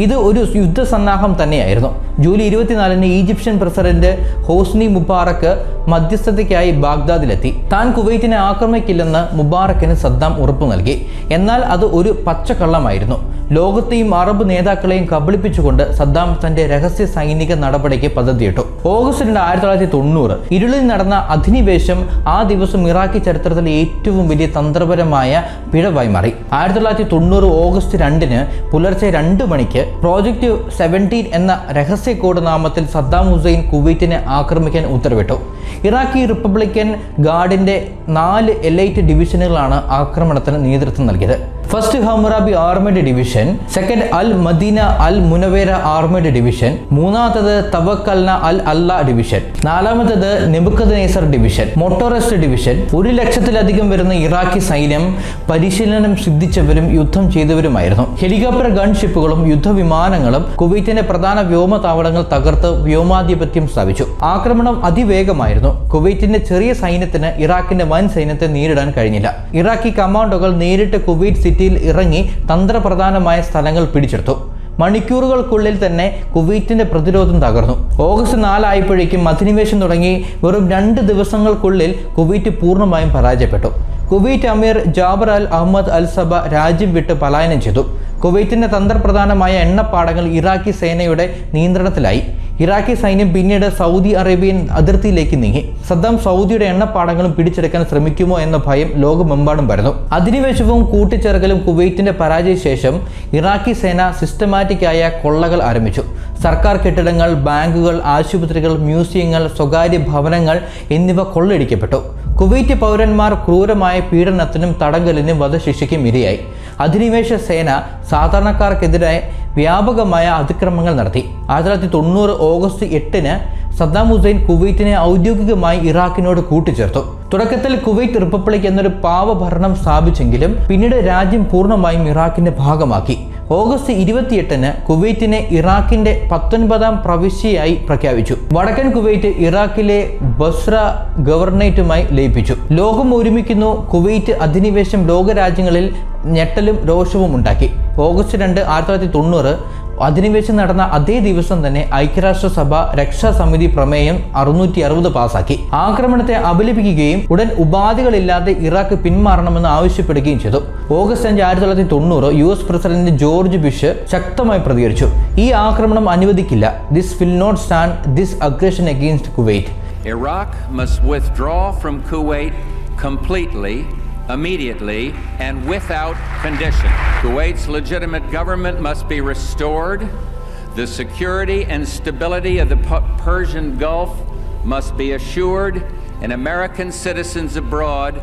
ഇത് ഒരു യുദ്ധസന്നാഹം തന്നെയായിരുന്നു. ജൂലൈ 24 ഈജിപ്ഷ്യൻ പ്രസിഡന്റ് ഹോസ്നി മുബാറക്ക് മധ്യസ്ഥതയ്ക്കായി ബാഗ്ദാദിലെത്തി. താൻ കുവൈറ്റിനെ ആക്രമിക്കില്ലെന്ന് മുബാറക്കിന് സദ്ദാം ഉറപ്പു നൽകി. എന്നാൽ അത് ഒരു പച്ചക്കള്ളമായിരുന്നു. ലോകത്തെയും അറബ് നേതാക്കളെയും കബളിപ്പിച്ചുകൊണ്ട് സദ്ദാം തന്റെ രഹസ്യ സൈനിക നടപടിക്ക് പദ്ധതിയിട്ടു. ഓഗസ്റ്റ് 1990 ഇരുളിൽ നടന്ന അധിനിവേശം ആ ദിവസം ഇറാഖി ചരിത്രത്തിലെ ഏറ്റവും വലിയ തന്ത്രപരമായ പിഴവായി മാറി. 1990 ഓഗസ്റ്റ് 2 പുലർച്ചെ 2 മണിക്ക് പ്രോജക്റ്റ് 17 എന്ന രഹസ്യ കോഡ് നാമത്തിൽ സദ്ദാം ഹുസൈൻ കുവൈറ്റിനെ ആക്രമിക്കാൻ ഉത്തരവിട്ടു. ഇറാഖി റിപ്പബ്ലിക്കൻ ഗാർഡിന്റെ 4 എലൈറ്റ് ഡിവിഷനുകളാണ് ആക്രമണത്തിന് നേതൃത്വം നൽകിയത്. First Hammurabi armoured division, second Al Medina Al Munawara armoured division, മൂന്നാമത്തത് തവക്കൽന അൽ അല്ല ഡിവിഷൻ, നാലാമത്തത് നെബുക്കദ്നേസർ ഡിവിഷൻ, മോട്ടോറിസ്റ്റ് ഡിവിഷൻ. 1,00,000-ലധികം വരുന്ന ഇറാഖി സൈന്യം പരിശീലനം സിദ്ധിച്ചവരും യുദ്ധം ചെയ്തവരുമായിരുന്നു. ഹെലികോപ്റ്റർ ഗൺഷിപ്പുകളും യുദ്ധവിമാനങ്ങളും കുവൈറ്റിന്റെ പ്രധാന വ്യോമതാവളങ്ങൾ തകർത്ത് വ്യോമാധിപത്യം സ്ഥാപിച്ചു. ആക്രമണം അതിവേഗമായിരുന്നു. കുവൈറ്റിന്റെ ചെറിയ സൈന്യത്തിന് ഇറാഖിന്റെ വൻ സൈന്യത്തെ നേരിടാൻ കഴിഞ്ഞില്ല. ഇറാഖി കമാൻഡോകൾ നേരിട്ട് കുവൈറ്റ് സിറ്റിയിൽ ഇറങ്ങി തന്ത്രപ്രധാനമായ സ്ഥലങ്ങൾ പിടിച്ചെടുത്തു. മണിക്കൂറുകൾക്കുള്ളിൽ തന്നെ കുവൈറ്റിന്റെ പ്രതിരോധം തകർന്നു. ഓഗസ്റ്റ് 4 ആയപ്പോഴേക്കും അധിനിവേശം തുടങ്ങി. വെറും 2 ദിവസങ്ങൾക്കുള്ളിൽ കുവൈറ്റ് പൂർണ്ണമായും പരാജയപ്പെട്ടു. കുവൈറ്റ് അമീർ ജാബർ അൽ അഹമ്മദ് അൽ സബ രാജ്യം വിട്ട് പലായനം ചെയ്തു. കുവൈറ്റിന്റെ തന്ത്രപ്രധാനമായ എണ്ണപ്പാടങ്ങൾ ഇറാഖി സേനയുടെ നിയന്ത്രണത്തിലായി. ഇറാഖി സൈന്യം പിന്നീട് സൗദി അറേബ്യൻ അതിർത്തിയിലേക്ക് നീങ്ങി. സദ്ദാം സൗദിയുടെ എണ്ണപ്പാടങ്ങളും പിടിച്ചെടുക്കാൻ ശ്രമിക്കുമോ എന്ന ഭയം ലോകമെമ്പാടും പരന്നു. അധിനിവേശവും കൂട്ടിച്ചേർക്കലും കുവൈറ്റിന്റെ പരാജയശേഷം ഇറാഖി സേന സിസ്റ്റമാറ്റിക്കായ കൊള്ളകൾ ആരംഭിച്ചു. സർക്കാർ കെട്ടിടങ്ങൾ, ബാങ്കുകൾ, ആശുപത്രികൾ, മ്യൂസിയങ്ങൾ, സ്വകാര്യ ഭവനങ്ങൾ എന്നിവ കൊള്ളയടിക്കപ്പെട്ടു. കുവൈറ്റ് പൗരന്മാർ ക്രൂരമായ പീഡനത്തിനും തടങ്കലിനും വധശിക്ഷയ്ക്കും ഇരയായി. അധിനിവേശ സേന സാധാരണക്കാർക്കെതിരെ വ്യാപകമായ അതിക്രമങ്ങൾ നടത്തി. 1990 ഓഗസ്റ്റ് 8 സദ്ദാം ഹുസൈൻ കുവൈറ്റിനെ ഔദ്യോഗികമായി ഇറാഖിനോട് കൂട്ടിച്ചേർത്തു. തുടക്കത്തിൽ കുവൈറ്റ് റിപ്പബ്ലിക് എന്നൊരു പാവഭരണം സ്ഥാപിച്ചെങ്കിലും പിന്നീട് രാജ്യം പൂർണ്ണമായും ഇറാഖിന്റെ ഭാഗമാക്കി. ഓഗസ്റ്റ് 28 കുവൈറ്റിനെ ഇറാഖിന്റെ 19ാം പ്രവിശ്യയായി പ്രഖ്യാപിച്ചു. വടക്കൻ കുവൈറ്റ് ഇറാഖിലെ ബസ്ര ഗവർണറേറ്റുമായി ലയിപ്പിച്ചു. ലോകം ഒരുമിക്കുന്നു. കുവൈറ്റ് അധിനിവേശം ലോകരാജ്യങ്ങളിൽ ഞെട്ടലും രോഷവും ഉണ്ടാക്കി. ഓഗസ്റ്റ് 2 1990 അധിനിവേശം നടന്ന അതേ ദിവസം തന്നെ ഐക്യരാഷ്ട്രസഭ രക്ഷാസമിതി പ്രമേയം 660 പാസാക്കി. ആക്രമണത്തെ അപലപിക്കുകയും ഉടൻ ഉപാധികളില്ലാതെ ഇറാഖ് പിന്മാറണമെന്ന് ആവശ്യപ്പെടുകയും ചെയ്തു. August 5 1990 US president George Bush ശക്തമായി പ്രതികരിച്ചു. ഈ ആക്രമണം അനുവദിക്കില്ല. This will not stand this aggression against Kuwait. Iraq must withdraw from Kuwait completely, immediately, and without condition. Kuwait's legitimate government must be restored. The security and stability of the Persian Gulf must be assured, and American citizens abroad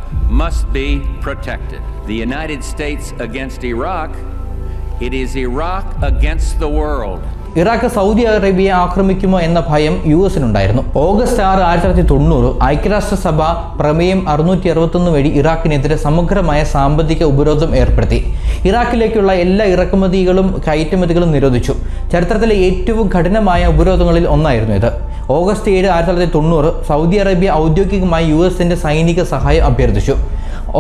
must be protected. The United States against Iraq, it is Iraq against the world. Iraq Saudi അറേബ്യയെ ആക്രമിക്കുമോ എന്ന ഭയം US-നുണ്ടായിരുന്നു. ഓഗസ്റ്റ് 6, 1990 ഐക്യരാഷ്ട്രസഭ പ്രമേയം 661 വഴി ഇറാഖിനെതിരെ സമഗ്രമായ സാമ്പത്തിക ഉപരോധം ഏർപ്പെടുത്തി. ഇറാഖിലേക്കുള്ള എല്ലാ ഇറക്കുമതികളും കയറ്റുമതികളും നിരോധിച്ചു. ചരിത്രത്തിലെ ഏറ്റവും കഠിനമായ ഉപരോധങ്ങളിൽ ഒന്നായിരുന്നു ഇത്. ഓഗസ്റ്റ് 7, 1990 സൗദി അറേബ്യ ഔദ്യോഗികമായി US-ന്റെ സൈനിക സഹായം അഭ്യർത്ഥിച്ചു.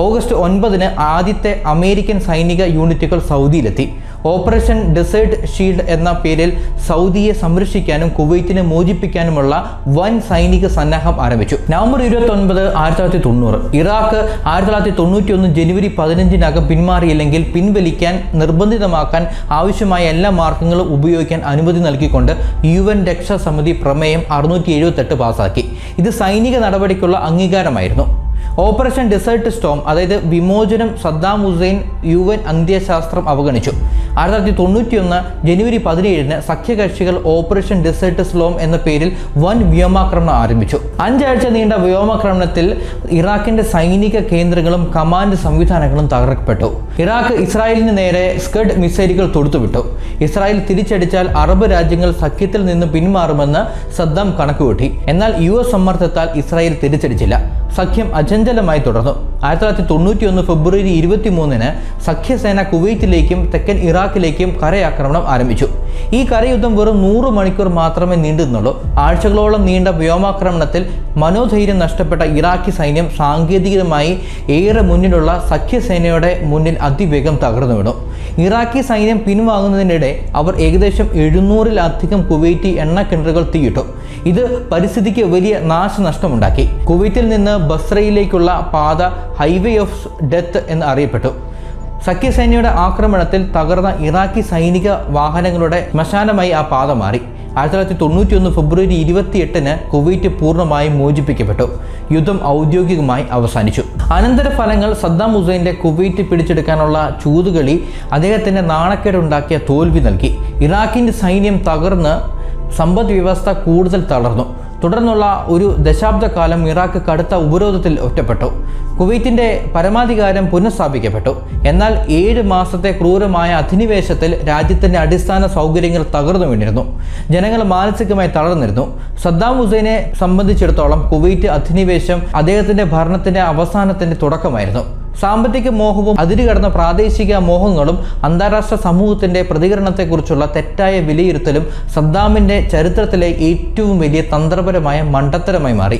ഓഗസ്റ്റ് 9 ആദ്യത്തെ അമേരിക്കൻ സൈനിക യൂണിറ്റുകൾ സൗദിയിലെത്തി. ഓപ്പറേഷൻ ഡെസേർട്ട് ഷീൽഡ് എന്ന പേരിൽ സൗദിയെ സംരക്ഷിക്കാനും കുവൈറ്റിനെ മോചിപ്പിക്കാനുമുള്ള വൻ സൈനിക സന്നാഹം ആരംഭിച്ചു. നവംബർ 29, 1990 ഇറാഖ് 1991 ജനുവരി 15 പിന്മാറിയില്ലെങ്കിൽ പിൻവലിക്കാൻ നിർബന്ധിതമാക്കാൻ ആവശ്യമായ എല്ലാ മാർഗങ്ങളും ഉപയോഗിക്കാൻ അനുമതി നൽകിക്കൊണ്ട് UN രക്ഷാസമിതി പ്രമേയം 678 പാസാക്കി. ഇത് സൈനിക നടപടിക്കുള്ള അംഗീകാരമായിരുന്നു. ഓപ്പറേഷൻ ഡെസേർട്ട് സ്റ്റോം, അതായത് വിമോചനം സദ്ദാം ഹുസൈൻ UN അന്ത്യശാസ്ത്രം അവഗണിച്ചു. 1991 ജനുവരി 17 സഖ്യകക്ഷികൾ ഓപ്പറേഷൻ ഡെസേർട്ട് സ്ലോം എന്ന പേരിൽ വൻ വ്യോമാക്രമണം ആരംഭിച്ചു. 5 ആഴ്ച നീണ്ട വ്യോമാക്രമണത്തിൽ ഇറാഖിന്റെ സൈനിക കേന്ദ്രങ്ങളും കമാൻഡ് സംവിധാനങ്ങളും തകർക്കപ്പെട്ടു. ഇറാഖ് ഇസ്രായേലിന് നേരെ സ്കഡ് മിസൈലുകൾ തൊടുത്തുവിട്ടു. ഇസ്രായേൽ തിരിച്ചടിച്ചാൽ അറബ് രാജ്യങ്ങൾ സഖ്യത്തിൽ നിന്ന് പിന്മാറുമെന്ന് സദ്ദാം കണക്കുകൂട്ടി. എന്നാൽ US സമ്മർദ്ദത്താൽ ഇസ്രായേൽ തിരിച്ചടിച്ചില്ല. സഖ്യം അചഞ്ചലമായി തുടർന്നു. 1991 ഫെബ്രുവരി 23 സഖ്യസേന കുവൈറ്റിലേക്കും തെക്കൻ ഇറാഖിലേക്കും കരയാക്രമണം ആരംഭിച്ചു. ഈ കരയുദ്ധം വെറും 100 മണിക്കൂർ മാത്രമേ നീണ്ടുനിന്നുള്ളൂ. ആഴ്ചകളോളം നീണ്ട വ്യോമാക്രമണത്തിൽ മനോധൈര്യം നഷ്ടപ്പെട്ട ഇറാഖി സൈന്യം സാങ്കേതികമായി ഏറെ മുന്നിലുള്ള സഖ്യസേനയുടെ മുന്നിൽ അതിവേഗം തകർന്നു വീണു. ഇറാഖി സൈന്യം പിൻവാങ്ങുന്നതിനിടെ അവർ ഏകദേശം 700-ലധികം കുവൈറ്റി എണ്ണക്കിണറുകൾ തീയിട്ടു. ഇത് പരിസ്ഥിതിക്ക് വലിയ നാശനഷ്ടമുണ്ടാക്കി. കുവൈറ്റിൽ നിന്ന് ബസ്രയിലേക്കുള്ള പാത ഹൈവേ ഓഫ് ഡെത്ത് എന്ന് അറിയപ്പെട്ടു. സഖ്യസേനയുടെ ആക്രമണത്തിൽ തകർന്ന ഇറാഖി സൈനിക വാഹനങ്ങളുടെ ശ്മശാനമായി ആ പാത മാറി. 1991 ഫെബ്രുവരി 28 കുവൈറ്റ് പൂർണ്ണമായും മോചിപ്പിക്കപ്പെട്ടു. യുദ്ധം ഔദ്യോഗികമായി അവസാനിച്ചു. അനന്തരഫലങ്ങൾ സദ്ദാം ഹുസൈൻ്റെ കുവൈറ്റ് പിടിച്ചെടുക്കാനുള്ള ചൂതുകളി അദ്ദേഹത്തിന് നാണക്കേടുണ്ടാക്കിയ തോൽവി നൽകി. ഇറാഖിൻ്റെ സൈന്യം തകർന്ന് സമ്പദ് വ്യവസ്ഥ കൂടുതൽ തളർന്നു. തുടർന്നുള്ള ഒരു ദശാബ്ദക്കാലം ഇറാഖ് കടുത്ത ഉപരോധത്തിൽ ഒറ്റപ്പെട്ടു. കുവൈറ്റിൻ്റെ പരമാധികാരം പുനഃസ്ഥാപിക്കപ്പെട്ടു. എന്നാൽ 7 മാസത്തെ ക്രൂരമായ അധിനിവേശത്തിൽ രാജ്യത്തിൻ്റെ അടിസ്ഥാന സൗകര്യങ്ങൾ തകർന്നു വീണിരുന്നു. ജനങ്ങൾ മാനസികമായി തളർന്നിരുന്നു. സദ്ദാം ഹുസൈനെ സംബന്ധിച്ചിടത്തോളം കുവൈറ്റ് അധിനിവേശം അദ്ദേഹത്തിൻ്റെ ഭരണത്തിൻ്റെ അവസാനത്തിൻ്റെ തുടക്കമായിരുന്നു. സാമ്പത്തിക മോഹവും അതിരുകടന്ന പ്രാദേശിക മോഹങ്ങളും അന്താരാഷ്ട്ര സമൂഹത്തിൻ്റെ പ്രതികരണത്തെക്കുറിച്ചുള്ള തെറ്റായ വിലയിരുത്തലും സദ്ദാമിൻ്റെ ചരിത്രത്തിലെ ഏറ്റവും വലിയ തന്ത്രപരമായ മണ്ടത്തരമായി മാറി.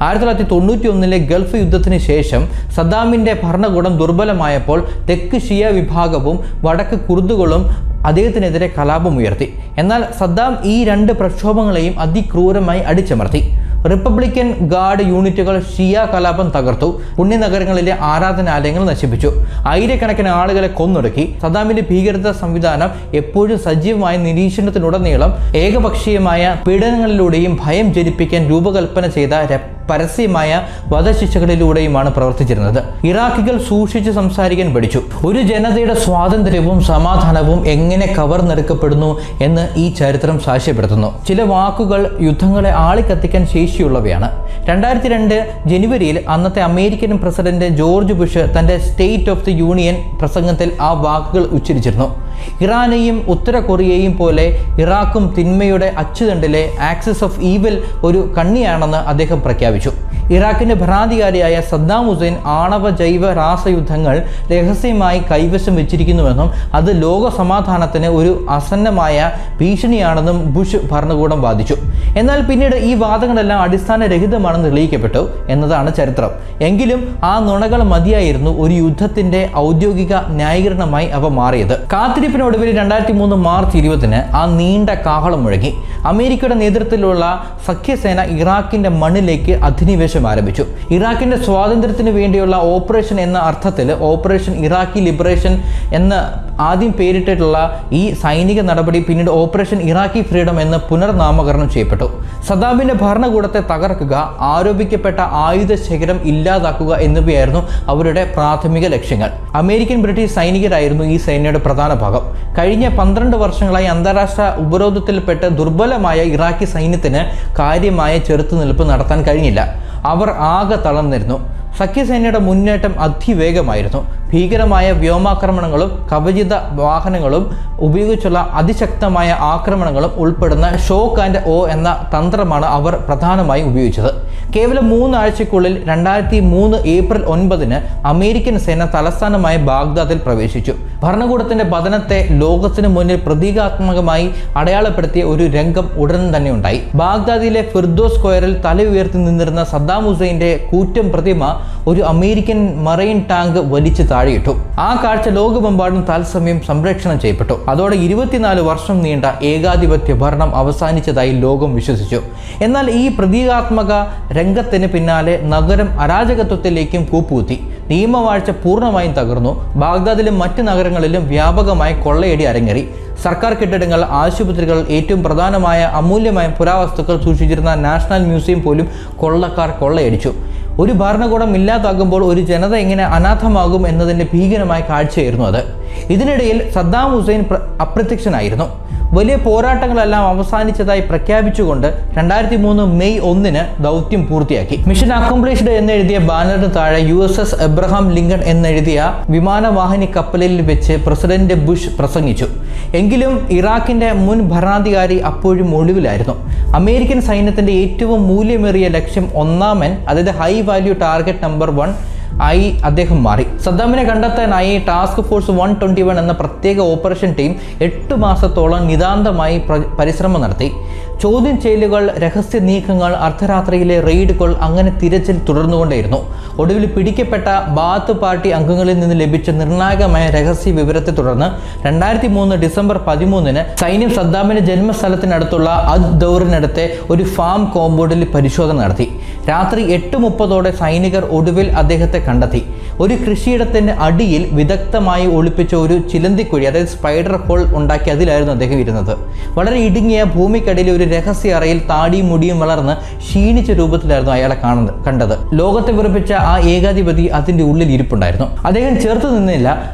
1991 ഗൾഫ് യുദ്ധത്തിന് ശേഷം സദ്ദാമിൻ്റെ ഭരണകൂടം ദുർബലമായപ്പോൾ തെക്ക് ഷിയ വിഭാഗവും വടക്ക് കുർദുകളും അദ്ദേഹത്തിനെതിരെ കലാപമുയർത്തി. എന്നാൽ സദ്ദാം ഈ 2 പ്രക്ഷോഭങ്ങളെയും അതിക്രൂരമായി അടിച്ചമർത്തി. റിപ്പബ്ലിക്കൻ ഗാർഡ് യൂണിറ്റുകൾ ഷിയ കലാപം തകർത്തു. പുണ്യനഗരങ്ങളിലെ ആരാധനാലയങ്ങൾ നശിപ്പിച്ചു. ആയിരക്കണക്കിന് ആളുകളെ കൊന്നൊടുക്കി. സദ്ദാമിന്റെ ഭീകരത സംവിധാനം എപ്പോഴും സജീവമായ നിരീക്ഷണത്തിനുടനീളം ഏകപക്ഷീയമായ പീഡനങ്ങളിലൂടെയും ഭയം ജനിപ്പിക്കാൻ രൂപകൽപ്പന ചെയ്ത പരസ്യമായ വധശിക്ഷകളിലൂടെയുമാണ് പ്രവർത്തിച്ചിരുന്നത്. ഇറാഖികൾ സൂക്ഷിച്ച് സംസാരിക്കാൻ പഠിച്ചു. ഒരു ജനതയുടെ സ്വാതന്ത്ര്യവും സമാധാനവും എങ്ങനെ കവർന്നെടുക്കപ്പെടുന്നു എന്ന് ഈ ചരിത്രം സാക്ഷ്യപ്പെടുത്തുന്നു. ചില വാക്കുകൾ യുദ്ധങ്ങളെ ആളിക്കത്തിക്കാൻ ശേഷിയുള്ളവയാണ്. 2002 ജനുവരിയിൽ അന്നത്തെ അമേരിക്കൻ പ്രസിഡന്റ് ജോർജ് ബുഷ് തൻ്റെ സ്റ്റേറ്റ് ഓഫ് ദി യൂണിയൻ പ്രസംഗത്തിൽ ആ വാക്കുകൾ ഉച്ചരിച്ചിരുന്നു. ഇറാനെയും ഉത്തര കൊറിയയും പോലെ ഇറാഖും തിന്മയുടെ അച്ചുതണ്ടിലെ ആക്സിസ് ഓഫ് ഈവിൽ ഒരു കണ്ണിയാണെന്ന് അദ്ദേഹം പ്രഖ്യാപിച്ചു. ഇറാഖിന്റെ ഭരണാധികാരിയായ സദ്ദാം ഹുസൈൻ ആണവ ജൈവ രാസയുദ്ധങ്ങൾ രഹസ്യമായി കൈവശം വെച്ചിരിക്കുന്നുവെന്നും അത് ലോക സമാധാനത്തിന് ഒരു ആസന്നമായ ഭീഷണിയാണെന്നും ബുഷ് ഭരണകൂടം വാദിച്ചു. എന്നാൽ പിന്നീട് ഈ വാദങ്ങളെല്ലാം അടിസ്ഥാനരഹിതമാണെന്ന് തെളിയിക്കപ്പെട്ടു എന്നതാണ് ചരിത്രം. എങ്കിലും ആ നുണകൾ മതിയായിരുന്നു ഒരു യുദ്ധത്തിന്റെ ഔദ്യോഗിക ന്യായീകരണമായി അവ മാറിയത്. കാത്തിരിപ്പിനൊടുവിൽ 2003 മാർച്ച് 20 ആ നീണ്ട കാഹളം മുഴങ്ങി. അമേരിക്കയുടെ നേതൃത്വത്തിലുള്ള സഖ്യസേന ഇറാഖിന്റെ മണ്ണിലേക്ക് അധിനിവേശം ആരംഭിച്ചു. ഇറാഖിന്റെ സ്വാതന്ത്ര്യത്തിന് വേണ്ടിയുള്ള ഓപ്പറേഷൻ എന്ന അർത്ഥത്തിൽ ഓപ്പറേഷൻ ഇറാഖി ലിബറേഷൻ എന്ന് ആദ്യം പേരിട്ടിട്ടുള്ള ഈ സൈനിക നടപടി പിന്നീട് ഓപ്പറേഷൻ ഇറാഖി ഫ്രീഡം എന്ന് പുനർനാമകരണം ചെയ്യപ്പെട്ടു. സദ്ദാമിന്റെ ഭരണകൂടത്തെ തകർക്കുക, ആരോപിക്കപ്പെട്ട ആയുധ ശേഖരം ഇല്ലാതാക്കുക എന്നിവയായിരുന്നു അവരുടെ പ്രാഥമിക ലക്ഷ്യങ്ങൾ. അമേരിക്കൻ ബ്രിട്ടീഷ് സൈനികരായിരുന്നു ഈ സേനയുടെ പ്രധാന ഭാഗം. കഴിഞ്ഞ 12 വർഷങ്ങളായി അന്താരാഷ്ട്ര ഉപരോധത്തിൽപ്പെട്ട് ദുർബലമായ ഇറാഖി സൈന്യത്തിന് കാര്യമായ ചെറുത്തുനിൽപ്പ് നടത്താൻ കഴിഞ്ഞില്ല. അവർ ആകെ തളർന്നിരുന്നു. സഖ്യസേനയുടെ മുന്നേറ്റം അതിവേഗമായിരുന്നു. ഭീകരമായ വ്യോമാക്രമണങ്ങളും കവചിത വാഹനങ്ങളും ഉപയോഗിച്ചുള്ള അതിശക്തമായ ആക്രമണങ്ങളും ഉൾപ്പെടുന്ന ഷോക്ക് ആൻഡ് ഓ എന്ന തന്ത്രമാണ് അവർ പ്രധാനമായും ഉപയോഗിച്ചത്. കേവലം 3 ആഴ്ചയ്ക്കുള്ളിൽ 2003 ഏപ്രിൽ 9 അമേരിക്കൻ സേന തലസ്ഥാനമായ ബാഗ്ദാദിൽ പ്രവേശിച്ചു. ഭരണകൂടത്തിന്റെ പതനത്തെ ലോകത്തിന് മുന്നിൽ പ്രതീകാത്മകമായി അടയാളപ്പെടുത്തിയ ഒരു രംഗം ഉടൻ തന്നെ ഉണ്ടായി. ബാഗ്ദാദിലെ ഫിർദോസ് സ്ക്വയറിൽ തല ഉയർത്തി നിന്നിരുന്ന സദ്ദാം ഹുസൈന്റെ കൂറ്റൻ പ്രതിമ ഒരു അമേരിക്കൻ മറൈൻ ടാങ്ക് വലിച്ചു താഴെയിട്ടു. ആ കാഴ്ച ലോകമെമ്പാടും തത്സമയം സംപ്രേഷണം ചെയ്യപ്പെട്ടു. അതോടെ 24 വർഷം നീണ്ട ഏകാധിപത്യ ഭരണം അവസാനിച്ചതായി ലോകം വിശ്വസിച്ചു. എന്നാൽ ഈ പ്രതീകാത്മക രംഗത്തിന് പിന്നാലെ നഗരം അരാജകത്വത്തിലേക്കും കൂപ്പുകുത്തി. നിയമവാഴ്ച പൂർണ്ണമായും തകർന്നു. ബാഗ്ദാദിലും മറ്റ് നഗരങ്ങളിലും വ്യാപകമായ കൊള്ളയടി അരങ്ങേറി. സർക്കാർ കെട്ടിടങ്ങൾ, ആശുപത്രികൾ, ഏറ്റവും പ്രധാനമായ അമൂല്യമായ പുരാവസ്തുക്കൾ സൂക്ഷിച്ചിരുന്ന നാഷണൽ മ്യൂസിയം പോലും കൊള്ളക്കാർ കൊള്ളയടിച്ചു. ഒരു ഭരണകൂടം ഇല്ലാതാകുമ്പോൾ ഒരു ജനത എങ്ങനെ അനാഥമാകും എന്നതിൻ്റെ ഭീകരമായ കാഴ്ചയായിരുന്നു അത്. ഇതിനിടയിൽ സദ്ദാം ഹുസൈൻ അപ്രത്യക്ഷനായിരുന്നു. വലിയ പോരാട്ടങ്ങളെല്ലാം അവസാനിച്ചതായി പ്രഖ്യാപിച്ചുകൊണ്ട് 2003 മെയ് 1 ദൗത്യം പൂർത്തിയാക്കി. മിഷൻ അക്കംപ്ലിഷ്ഡ് എന്നെഴുതിയ ബാനറിന് താഴെ USS എബ്രഹാം ലിങ്കൺ എന്നെഴുതിയ വിമാനവാഹിനി കപ്പലിൽ വെച്ച് പ്രസിഡന്റ് ബുഷ് പ്രസംഗിച്ചു. എങ്കിലും ഇറാഖിന്റെ മുൻ ഭരണാധികാരി അപ്പോഴും ഒളിവിലായിരുന്നു. അമേരിക്കൻ സൈന്യത്തിന്റെ ഏറ്റവും മൂല്യമേറിയ ലക്ഷ്യം ഒന്നാമൻ, അതായത് ഹൈ വാല്യൂ ടാർഗറ്റ് നമ്പർ 1 ആയി അദ്ദേഹം മാറി. സദ്ദാമിനെ കണ്ടെത്താനായി ടാസ്ക് ഫോഴ്സ് 121 എന്ന പ്രത്യേക ഓപ്പറേഷൻ ടീം 8 മാസത്തോളം നിതാന്തമായി പരിശ്രമം നടത്തി. ചോദ്യം ചെയ്യലുകൾ, രഹസ്യ നീക്കങ്ങൾ, അർദ്ധരാത്രിയിലെ റെയ്ഡുകൾ, അങ്ങനെ തിരച്ചിൽ തുടർന്നുകൊണ്ടേയിരുന്നു. ഒടുവിൽ പിടിക്കപ്പെട്ട ബാത്ത് പാർട്ടി അംഗങ്ങളിൽ നിന്ന് ലഭിച്ച നിർണായകമായ രഹസ്യ വിവരത്തെ തുടർന്ന് 2003 ഡിസംബർ 13 സൈന്യം സദ്ദാമിന്റെ ജന്മസ്ഥലത്തിനടുത്തുള്ള അദ് ദൗറിനടുത്തെ ഒരു ഫാം കോമ്പൗണ്ടിൽ പരിശോധന നടത്തി. രാത്രി 8:30 സൈനികർ ഒടുവിൽ അദ്ദേഹത്തെ കണ്ടെത്തി. ഒരു കൃഷിയിടത്തിന്റെ അടിയിൽ വിദഗ്ധമായി ഒളിപ്പിച്ച ഒരു ചിലന്തിക്കുഴി, അതായത് സ്പൈഡർ ഹോൾ ഉണ്ടാക്കി അതിലായിരുന്നു അദ്ദേഹം ഇരുന്നത്. വളരെ ഇടുങ്ങിയ ഭൂമിക്കടിയിൽ ഒരു രഹസ്യ അറയിൽ താടിയും മുടിയും വളർന്ന് ക്ഷീണിച്ച രൂപത്തിലായിരുന്നു അയാളെ കണ്ടത്. ലോകത്തെ വിറപ്പിച്ച ആ ഏകാധിപതി അതിന്റെ ഉള്ളിൽ ഇരിപ്പുണ്ടായിരുന്നു. അദ്ദേഹം ചേർത്ത് നിന്നില്ല.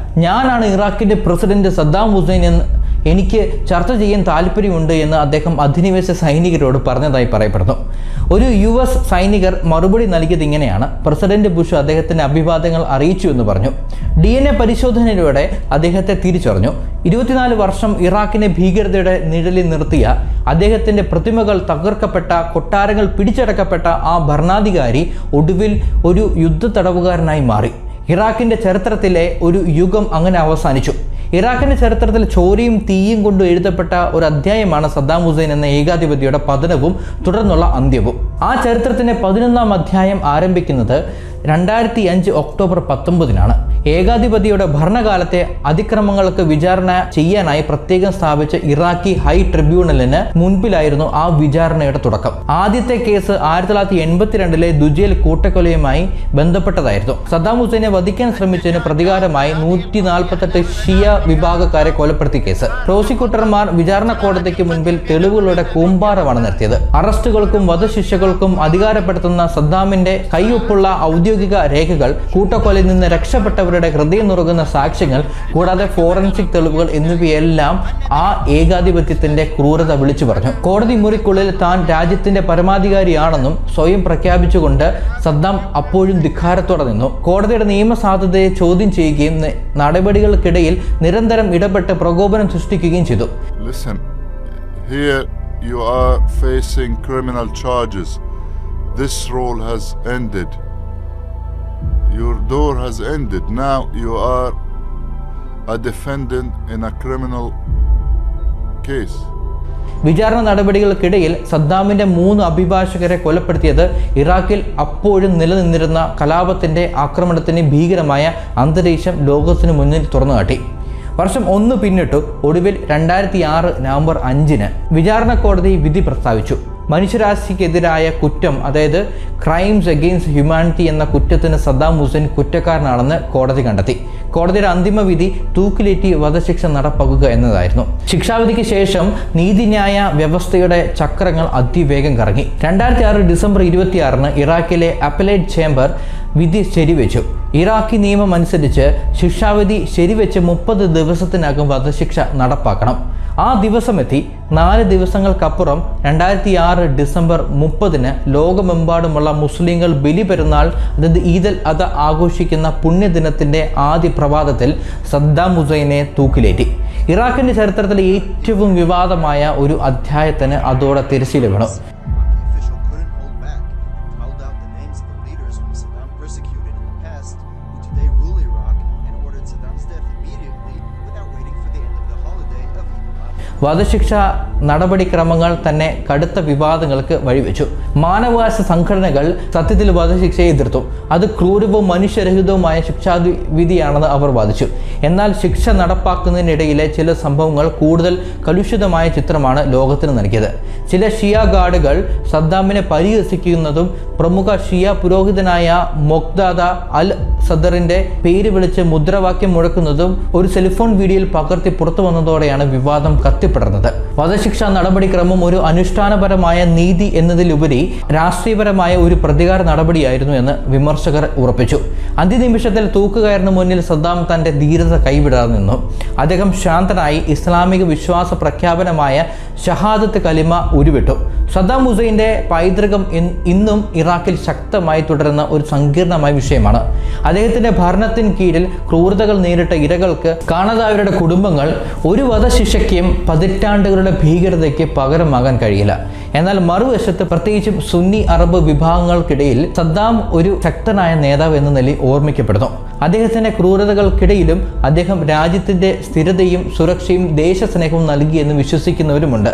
ഞാനാണ് ഇറാഖിന്റെ പ്രസിഡന്റ് സദ്ദാം ഹുസൈൻ എന്ന് എനിക്ക് ചർച്ച ചെയ്യാൻ താല്പര്യമുണ്ട് എന്ന് അദ്ദേഹം അധിനിവേശ സൈനികരോട് പറഞ്ഞതായി പറയപ്പെടുന്നു. ഒരു US സൈനികർ മറുപടി നൽകിയത് ഇങ്ങനെയാണ്: പ്രസിഡന്റ് ബുഷ് അദ്ദേഹത്തിന്റെ അഭിവാദ്യങ്ങൾ അറിയിച്ചു എന്ന് പറഞ്ഞു. DNA പരിശോധനയിലൂടെ അദ്ദേഹത്തെ തിരിച്ചറിഞ്ഞു. 24 വർഷം ഇറാഖിനെ ഭീകരതയുടെ നിഴലിൽ നിർത്തിയ അദ്ദേഹത്തിന്റെ പ്രതിമകൾ തകർക്കപ്പെട്ട, കൊട്ടാരങ്ങൾ പിടിച്ചടക്കപ്പെട്ട ആ ഭരണാധികാരി ഒടുവിൽ ഒരു യുദ്ധ തടവുകാരനായി മാറി. ഇറാഖിന്റെ ചരിത്രത്തിലെ ഒരു യുഗം അങ്ങനെ അവസാനിച്ചു. ഇറാഖിന്റെ ചരിത്രത്തിൽ ചോരയും തീയും കൊണ്ട് എഴുതപ്പെട്ട ഒരു അധ്യായമാണ് സദ്ദാം ഹുസൈൻ എന്ന ഏകാധിപതിയുടെ പതനവും തുടർന്നുള്ള അന്ത്യവും. ആ ചരിത്രത്തിന്റെ 11ാം അധ്യായം ആരംഭിക്കുന്നത് 2005 ഒക്ടോബർ 19 ഏകാധിപതിയുടെ ഭരണകാലത്തെ അതിക്രമങ്ങൾക്ക് വിചാരണ ചെയ്യാനായി പ്രത്യേകം സ്ഥാപിച്ച ഇറാഖി ഹൈ ട്രിബ്യൂണലിന് മുൻപിലായിരുന്നു ആ വിചാരണയുടെ തുടക്കം. ആദ്യത്തെ കേസ് 1982 ദുജേൽ കൂട്ടക്കൊലയുമായി ബന്ധപ്പെട്ടതായിരുന്നു. സദ്ദാം ഹുസൈനെ വധിക്കാൻ ശ്രമിച്ചതിന് പ്രതികാരമായി 148 ഷിയ വിഭാഗക്കാരെ കൊലപ്പെടുത്തിയ കേസ്. പ്രോസിക്യൂട്ടർമാർ വിചാരണ കോടതിക്ക് മുൻപിൽ തെളിവുകളുടെ കൂമ്പാരമാണ് നടത്തിയത്. അറസ്റ്റുകൾക്കും വധശിക്ഷകൾക്കും അധികാരപ്പെടുത്തുന്ന സദ്ദാമിന്റെ കൈയൊപ്പുള്ള ഔദ്യോഗിക രേഖകൾ, കൂട്ടക്കൊലയിൽ നിന്ന് രക്ഷപ്പെട്ടവരുടെ ഹൃദയം നുറുകുന്ന സാക്ഷ്യങ്ങൾ, കൂടാതെ ഫോറൻസിക് തെളിവുകൾ എന്നിവയെല്ലാം ആ ഏകാധിപത്യത്തിന്റെ ക്രൂരത വിളിച്ചു പറഞ്ഞു. കോടതി മുറിക്കുള്ളിൽ താൻ രാജ്യത്തിന്റെ പരമാധികാരിയാണെന്നും സ്വയം പ്രഖ്യാപിച്ചുകൊണ്ട് സദ്ദാം അപ്പോഴും ധിക്കാരത്തോടെ നിന്നു. കോടതിയുടെ നിയമസാധുതയെ ചോദ്യം ചെയ്യുകയും നടപടികൾക്കിടയിൽ നിരന്തരം ഇടപെട്ട് പ്രകോപനം സൃഷ്ടിക്കുകയും ചെയ്തു. Listen, here you are facing criminal charges. This role has ended. Your door has ended. Now you are a defendant in a criminal case. വിചാരണ നടപടികൾക്കിടയിൽ സദ്ദാമിന്റെ 3 അഭിഭാഷകരെ കൊലപ്പെടുത്തിയത് ഇറാഖിൽ അപ്പോഴും നിലനിന്നിരുന്ന കലാപത്തിന്റെ ആക്രമണത്തിന് ഭീകരമായ അന്തരീക്ഷം ലോകത്തിന് മുന്നിൽ തുറന്നുകാട്ടി. വർഷം 1 പിന്നിട്ടു. ഒടുവിൽ 2006 നവംബർ 5 വിചാരണ കോടതി വിധി പ്രസ്താവിച്ചു. മനുഷ്യരാശിക്കെതിരായ കുറ്റം, അതായത് ക്രൈംസ് അഗെയിൻസ്റ്റ് ഹ്യൂമാനിറ്റി എന്ന കുറ്റത്തിന് സദ്ദാം ഹുസൈൻ കുറ്റക്കാരനാണെന്ന് കോടതി കണ്ടെത്തി. കോടതിയുടെ അന്തിമ വിധി തൂക്കിലേറ്റി വധശിക്ഷ നടപ്പാക്കുക എന്നതായിരുന്നു. ശിക്ഷാവിധിക്ക് ശേഷം നീതിന്യായ വ്യവസ്ഥയുടെ ചക്രങ്ങൾ അതിവേഗം കറങ്ങി. 2006 ഡിസംബർ 26 ഇറാഖിലെ അപ്പലേറ്റ് ചേംബർ വിധി ശരിവെച്ചു. ഇറാഖി നിയമം അനുസരിച്ച് ശിക്ഷാവിധി ശരിവെച്ച് 30 ദിവസത്തിനകം വധശിക്ഷ നടപ്പാക്കണം. ആ ദിവസമെത്തി. 4 ദിവസങ്ങൾക്കപ്പുറം 2006 ഡിസംബർ 30 ലോകമെമ്പാടുമുള്ള മുസ്ലിങ്ങൾ ബലിപെരുന്നാൾ, അതായത് ഈദ് അൽ അദ ആഘോഷിക്കുന്ന പുണ്യദിനത്തിൻ്റെ ആദ്യ പ്രഭാതത്തിൽ സദ്ദാം ഹുസൈനെ തൂക്കിലേറ്റി. ഇറാഖിൻ്റെ ചരിത്രത്തിലെ ഏറ്റവും വിവാദമായ ഒരു അധ്യായത്തിന് അതോടെ തിരശ്ശീല വീണു. വധശിക്ഷ നടപടിക്രമങ്ങൾ തന്നെ കടുത്ത വിവാദങ്ങൾക്ക് വഴിവെച്ചു. മാനവാവകാശ സംഘടനകൾ സത്യത്തിൽ വധശിക്ഷയെ എതിർത്തു. അത് ക്രൂരവും മനുഷ്യരഹിതവുമായ ശിക്ഷാവിധിയാണെന്ന് അവർ വാദിച്ചു. എന്നാൽ ശിക്ഷ നടപ്പാക്കുന്നതിനിടയിലെ ചില സംഭവങ്ങൾ കൂടുതൽ കലുഷിതമായ ചിത്രമാണ് ലോകത്തിന് നൽകിയത്. ചില ഷിയ ഗാർഡുകൾ സദ്ദാമിനെ പരിഹസിക്കുന്നതും പ്രമുഖ ഷിയ പുരോഹിതനായ മൊഖ്താദ അൽ സദറിന്റെ പേര് വിളിച്ച് മുദ്രാവാക്യം മുഴക്കുന്നതും ഒരു സെൽഫോൺ വീഡിയോയിൽ പകർത്തി പുറത്തു വന്നതോടെയാണ് വിവാദം കത്തിപ്പടർന്നത്. വധശിക്ഷാ നടപടിക്രമം ഒരു അനുഷ്ഠാനപരമായ നീതി എന്നതിലുപരി രാഷ്ട്രീയപരമായ ഒരു പ്രതികാര നടപടിയായിരുന്നു എന്ന് വിമർശകർ ഉറപ്പിച്ചു. അന്ത്യനിമിഷത്തിൽ തൂക്കുകയറിന് മുന്നിൽ സദ്ദാം തന്റെ ധീരത കൈവിടാതെ നിന്നു. അദ്ദേഹം ശാന്തനായി ഇസ്ലാമിക വിശ്വാസ പ്രഖ്യാപനമായ ഷഹാദത്ത് കലിമ ഉരുവിട്ടു. സദ്ദാം ഹുസൈൻ്റെ പൈതൃകം ഇന്നും ഇറാഖിൽ ശക്തമായി തുടരുന്ന ഒരു സങ്കീർണമായ വിഷയമാണ്. അദ്ദേഹത്തിൻ്റെ ഭരണത്തിന് കീഴിൽ ക്രൂരതകൾ നേരിട്ട ഇരകൾക്ക് കാണാതായവരുടെ കുടുംബങ്ങൾ ഒരു വധശിക്ഷയ്ക്കും പതിറ്റാണ്ടുകളുടെ ഭീകരതയ്ക്ക് പകരമാകാൻ കഴിയില്ല. എന്നാൽ മറുവശത്ത് പ്രത്യേകിച്ചും സുന്നി അറബ് വിഭാഗങ്ങൾക്കിടയിൽ സദ്ദാം ഒരു ശക്തനായ നേതാവ് എന്ന നിലയിൽ ഓർമ്മിക്കപ്പെടുന്നു. അദ്ദേഹത്തിൻ്റെ ക്രൂരതകൾക്കിടയിലും അദ്ദേഹം രാജ്യത്തിൻ്റെ സ്ഥിരതയും സുരക്ഷയും ദേശസ്നേഹവും നൽകിയെന്ന് വിശ്വസിക്കുന്നവരുമുണ്ട്.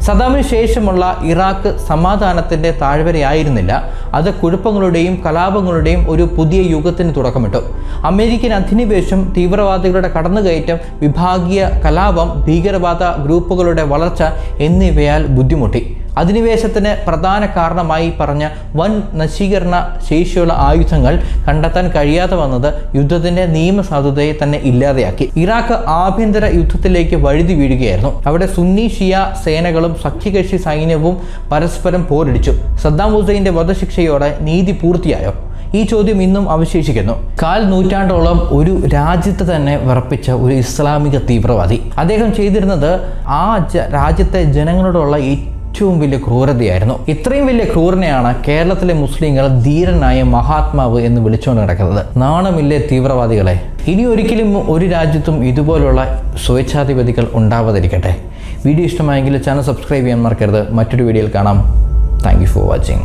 സദ്ദാമിന് ശേഷമുള്ള ഇറാഖ് സമാധാനത്തിൻ്റെ താഴ്വരയായിരുന്നില്ല. അത് കുഴപ്പങ്ങളുടെയും കലാപങ്ങളുടെയും ഒരു പുതിയ യുഗത്തിന് തുടക്കമിട്ടു. അമേരിക്കൻ അധിനിവേശം, തീവ്രവാദികളുടെ കടന്നുകയറ്റം, വിഭാഗീയ കലാപം, ഭീകരവാദ ഗ്രൂപ്പുകളുടെ വളർച്ച എന്നിവയാൽ ബുദ്ധിമുട്ടി. അധിനിവേശത്തിന് പ്രധാന കാരണമായി പറഞ്ഞ വൻ നശീകരണ ശേഷിയുള്ള ആയുധങ്ങൾ കണ്ടെത്താൻ കഴിയാതെ വന്നത് യുദ്ധത്തിന്റെ നിയമസാധുതയെ തന്നെ ഇല്ലാതെയാക്കി. ഇറാഖ് ആഭ്യന്തര യുദ്ധത്തിലേക്ക് വഴുതി വീഴുകയായിരുന്നു. അവിടെ സുന്നി ഷിയ സേനകളും സഖ്യകക്ഷി സൈന്യവും പരസ്പരം പോരടിച്ചു. സദ്ദാം ഹുസൈൻ്റെ വധശിക്ഷയോടെ നീതി പൂർത്തിയായോ? ഈ ചോദ്യം ഇന്നും അവശേഷിക്കുന്നു. 4 നൂറ്റാണ്ടോളം ഒരു രാജ്യത്തെ തന്നെ വിറപ്പിച്ച ഒരു ഇസ്ലാമിക തീവ്രവാദി. അദ്ദേഹം ചെയ്തിരുന്നത് ആ രാജ്യത്തെ ജനങ്ങളോടുള്ള ഏറ്റവും വലിയ ക്രൂരതയായിരുന്നു. ഇത്രയും വലിയ ക്രൂരനെയാണ് കേരളത്തിലെ മുസ്ലിങ്ങൾ ധീരനായ മഹാത്മാവ് എന്ന് വിളിച്ചുകൊണ്ട് കിടക്കുന്നത്. നാണമില്ലേ തീവ്രവാദികളെ? ഇനി ഒരിക്കലും ഒരു രാജ്യത്തും ഇതുപോലുള്ള സ്വേച്ഛാധിപതികൾ ഉണ്ടാവാതിരിക്കട്ടെ. വീഡിയോ ഇഷ്ടമായെങ്കിൽ ചാനൽ സബ്സ്ക്രൈബ് ചെയ്യാൻ മറക്കരുത്. മറ്റൊരു വീഡിയോയിൽ കാണാം. Thank you for watching.